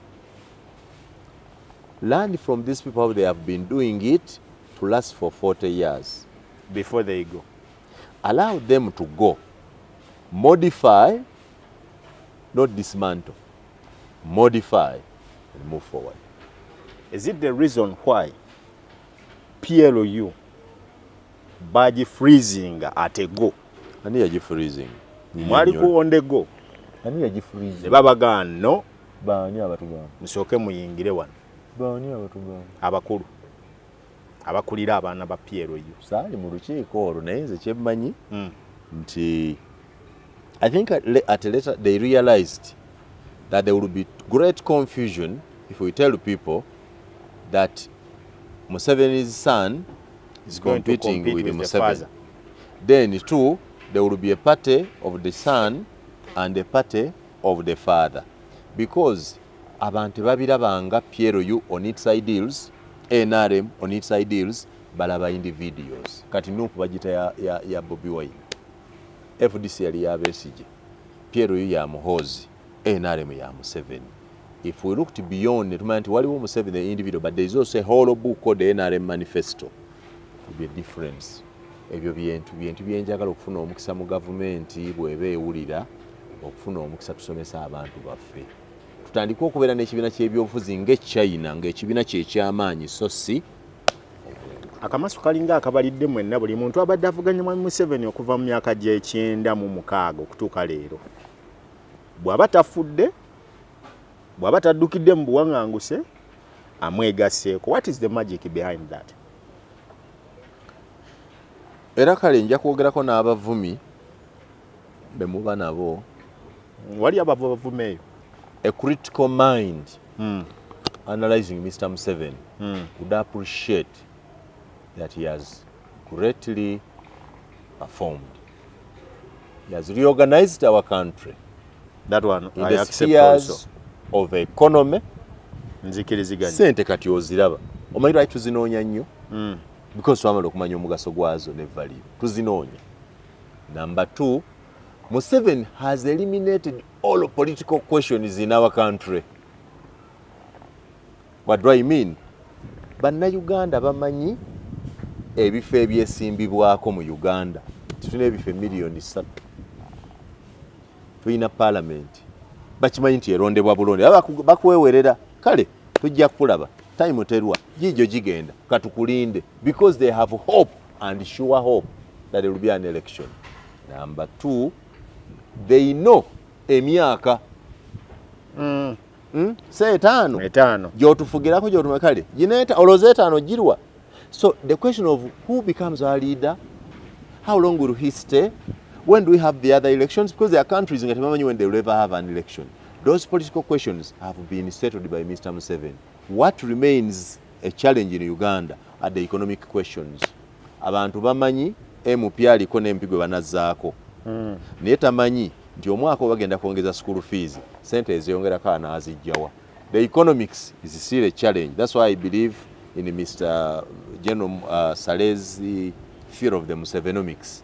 Learn from these people how they have been doing it to last for 40 years. Before they go. Allow them to go. Modify, not dismantle. Modify and move forward. Is it the reason why PLU badge freezing at a go? Ani yaji freezing. Mwali ku on the go. Ani yaji freezing. Babaga no. Baani abatugamba. Musooke muyingire wano. Baani abatugamba. Abakulu. Abakulira abaana ba PLU. Saali mu lukiiko olwo naye nze kyemmanyi nti I think at later they realized that there would be great confusion if we tell people that Museveni's son is competing with Museveni. Then too, there will be a party of the son and a party of the father. Because abantu babirabanga PLU on its ideals, NRM on its ideals, balaba individuals. Kati nuku bagita ya Bobi Wine. FDC yali ya Besigye. PLU ya Muhoozi. NRM ya Museveni. If we looked beyond it, waliwo Museveni the individual, but there is also a whole book called the NRM Manifesto. It will be a difference. Ebyo bintu byenjagala okufuna omukisa mu gavumenti bw'eba ewulira okufuna omukisa tusomesa abantu baffe. Tutandika okubeera n'ekibiina ky'ebyobufuzi ng'Echina, ng'ekibiina ky'ekyamaanyi so si akamasu kalinga akabalidde mwenna buli muntu abadde avuganya Mwami Museveni okuva mu myaka gye96 okutuuka leero. Bw'aba tafudde, bw'aba taddukidde mu buwaŋŋanguse, amwegasseeko. What is the magic behind that? Era kale nja kwogerako n'abavumi be muba nabo. Wali abavumi eyo? A critical mind analyzing Mr. Museveni would appreciate that he has greatly performed. He has reorganized our country. That one in I the accept spheres also. Of economy. Nzikiriziganya. Sente kati oziraba. Omanyi lwaki tuzinoonya nnyo? Because twamala okumanya omugaso gwazo ne value. Tuzinoonya. Number 2, Museveni has eliminated all political questions in our country. What do I mean? Bannayuganda bamanyi ebifo ebyesimbibwako mu Uganda. Tulina ebifo miliyoni 3. Tulina parliament. Bakimanyi nti erondebwa bulonde. Bakuwewerera. Kale tujja kulaba. Time terwa. Jijo jigenda. Katukulinde. Because they have hope and sure hope that there will be an election. Number 2, they know emyaka. Say etano. Gyotufugirako gyotumekale. Jineta oloze etano jirwa. So the question of who becomes our leader, how long will he stay, when do we have the other elections, because there are countries in Gatemamani when they will ever have an election. Those political questions have been settled by Mr. Museveni. What remains a challenge in Uganda are the economic questions. Abantu bamanyi MP aliko n'empigwe banazzaako. Naye tamanyi nti omwaka bagenda kwongeza school fees, sente eziyongerako anaazijjawa. The economics is still a challenge. That's why I believe in Mr. General Saleh's fear of the Musevenomics.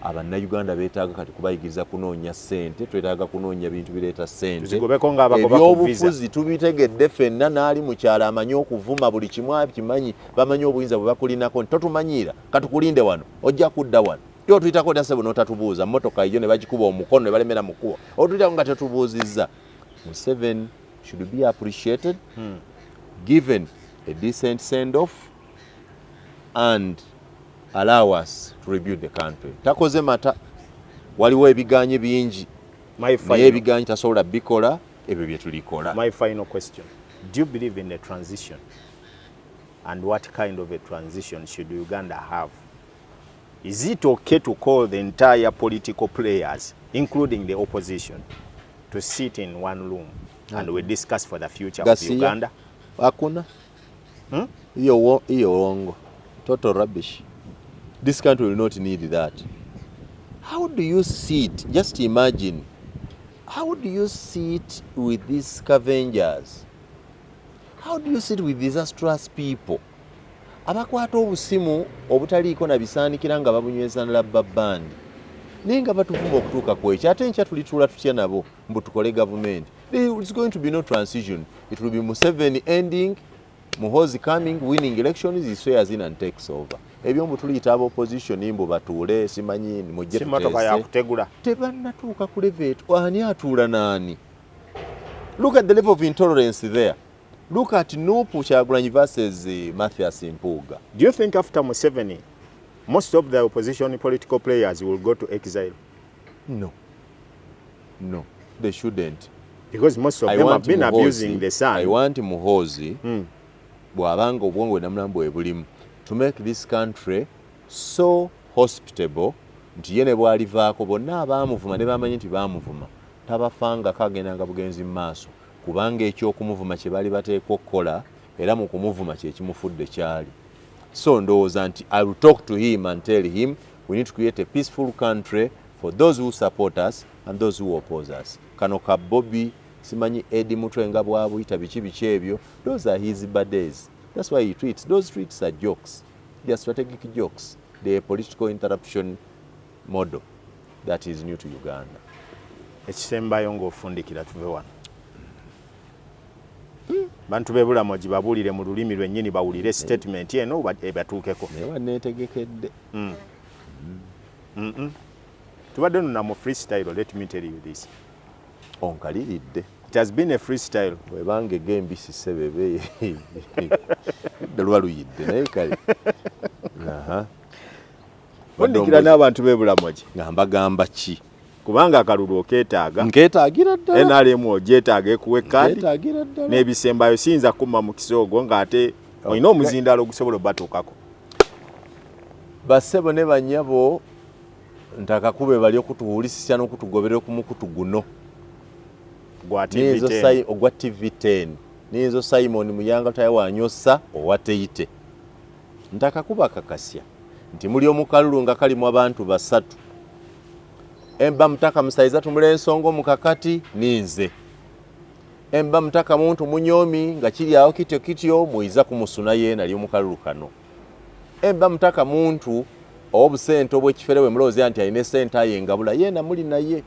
Abannayuganda beetaaga kati kubayigiriza kunoonya ssente, twetaaga kunoonya bintu bireeta ssente. Ebyobufuzi tubitegedde ffenna n'ali mukyala amanyi okuvuma buli kimu akimanyi, bamanyi obuyinza bwe bakulinako nti totumanyiira katukulinde wano ojja kudda wano. Yo tuyitako tasebo n'otatubuuza mmotoka iyo ne bagikuba omukono ne balemera mu kkubo. Otuyitako nga tetubuuzizza. Museveni should be appreciated, given a decent send-off and allow us to rebuild the country. Takoze mata waliwo ebiganye bingi. Naye ebiganye tasobola bikola ebyo bye tulikola. My final question. Do you believe in a transition? And what kind of a transition should Uganda have? Is it okay to call the entire political players, including the opposition, to sit in one room and we discuss for the future of Uganda? Hakuna. Iyo wongo. Total rubbish. This country will not need that. how do you sit, just imagine, how do you sit with these scavengers? How do you sit with disastrous people? Abakwata obusimu obutaliiko na bisaanikira nga babunyweza na rubber band. Naye nga batuvuma okutuuka ku ekyo ate enkya tulituula tutya nabo mbu tukole government. It's going to be no transition. It will be Museveni ending, Muhoozi coming, winning elections, he swears in and takes over. Ebyo mbu tuliyita aba opposition mbu batuule simanyi mujje tuteese. Simotoka ya kutegula. Tebannatuuka ku level etu. Ani atuula naani? Look at the level of intolerance there. Look at Nupu Kyagulanyi versus Mathias Mpuuga. Do you think after Museveni, most of the opposition political players will go to exile? No. No, they shouldn't. Because most of them have been abusing the sun. I want Muhoozi, bw'abanga obwongo namulamba bwe bulimu, to make this country so hospitable nti ye ne bw'alivaako bonna abaamuvuma ne bamanyi nti baamuvuma tabafangako agendanga bugenzi mu maaso kubanga ekyokumuvuma kye bali bateekwa okukola era mu kumuvuma kye kimufudde kyali. So ndowooza nti I will talk to him and tell him we need to create a peaceful country for those who support us and those who oppose us. Kano ka Bobby simanyi Eddie Mutwe nga bwabuyita biki ebyo, those are his bad days. That's why he tweets. Those tweets are jokes. They are strategic jokes. They are political interruption model that is new to Uganda. Ekisembayo ng'ofundikira tuve wano. Bantu b'ebulamogi babuulire mu lulimi lwennyini bawulire statement eno ebatuukeko. Naye wanneetegekedde. Tubadde nuna mu freestyle, let me tell you this. Onkaliridde. It has been a freestyle. Webanga egembisi sebebe lwa luyidde naye kale. Fundikira n'abantu b'ebulamogi. Nga mbagamba ki? Kubanga akalulu okeetaaga. Nkeetaagira ddala. NRM ogyetaaga ekuwe kadi. Nkeetaagira ddala. N'ebisembayo siyinza kumma mu kisoogo ng'ate olina omuzindalo ogusobola obbatuukako. Bassebo ne bannyabo ntakakube bali okutuwulisisya n'okutugoberera ku mukutu guno. Ogwa TV10 nizo Simon Muyanga tayo wanyosa owateite ntakakuba kakasya nti muli omukalulu nga kalimu abantu basatu emba mutaka musaiza tumule ensongo mukakati ninze emba mutaka muntu munyomi nga kiri awo kityo muiza kumusuna yena ali omukalulu kano emba mutaka muntu obusente obw'ekiferewe mulozi anti ayine sente ayengabula yena muli naye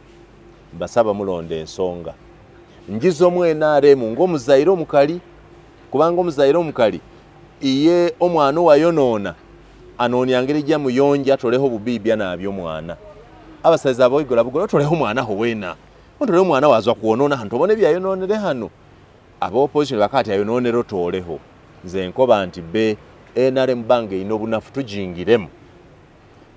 basaba mulonde ensonga njizo NRM ng'omuzaire omukali kubanga omuzaire omukali iye omwana wayonoona anonya ngeri gya muyonja toleho bubibya nabyo mwana abasaiza aboigola bugola toleho mwana ho wena ontoleho mwana wazwa kuonona hantu obone byayononere hano abo opposition bakati ayononero toleho nze nkoba nti be NRM bange ino bunafu tujingiremu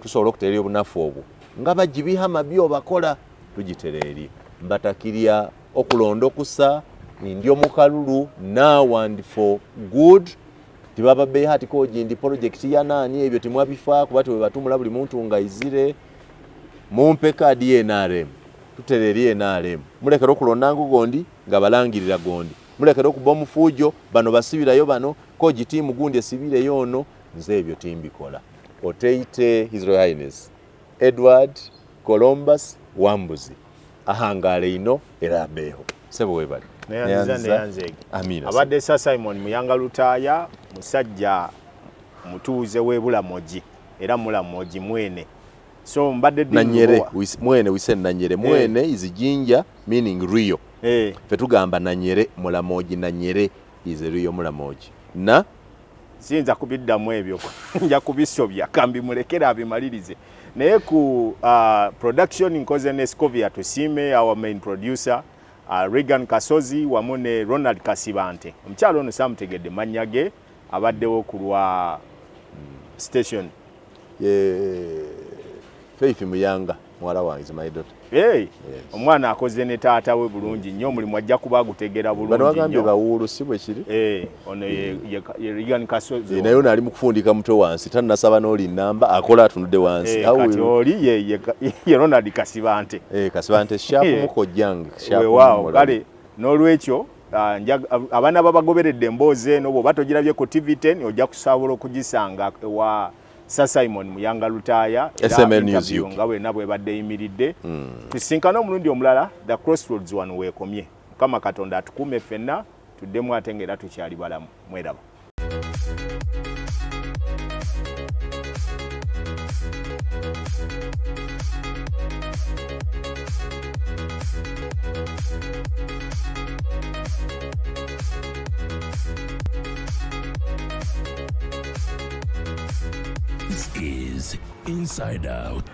tusobola okutereera obunafu obwo nga bagibiha mabyo bakola tugitereri mbatakirya okulondo kusa ndio mukalulu now and for good tibaba be hati ko jindi project ya nani ebyo timwabifa kubati we batumula buli muntu nga izire mumpe kadi NRM tutereri NRM mulekero okulonda ngondi nga balangirira gondi mulekero okuba omufujo bano basibirayo bano ko jitimu gundi esibire yono nze ebyo timbikola oteite His Royal Highness Edward Columbus Wambuzi ahangale ino era beho sebo webali neyanzege amina abadde sa Simon Muyanga Lutaaya musajja mutuuze w'ebulamogi era mulamogi mwene so mbadde nanyere mwene wisen nanyere mwene is jinja meaning real fetugamba nanyere mulamogi nanyere is real mulamogi na siyinza kubiddamu ebyo nja kubisobya kambi mulekera abimalirize naye ku production nkoze ne Scovia Tusime our main producer Regan Kasozi wamu ne Ronald Kasibante omukyalo ono samutegedde manyage abaddewo ku lwa station Faith Muyanga mwala wange my daughter yes. Omwana akoze ne taata we bulungi nnyo mulimu ajja kuba gutegera bulungi nnyo bano bagambye bawulu sibwe kiri ono ye Regan Kasozi naye ono ali mu kufundika mutwe wansi tannasaba n'oli namba akola atunudde wansi kati oli ye Ronald Kasibante Kasibante shapu mukojjange shapu wow kale n'olwekyo abaana babagoberedde emboozi eno bw'oba togirabye ku TV10 ojja kusabola okugisanga wa Sir Simon Muyanga Lutaya SMN News UK nga bwe nabwe badde yimiridde tusinkana omulundi omulala the crossroads wano weekomye Mukama Katonda atukuume ffenna tuddemu ate ng'era tukyali balamu mweraba. This is Inside Out.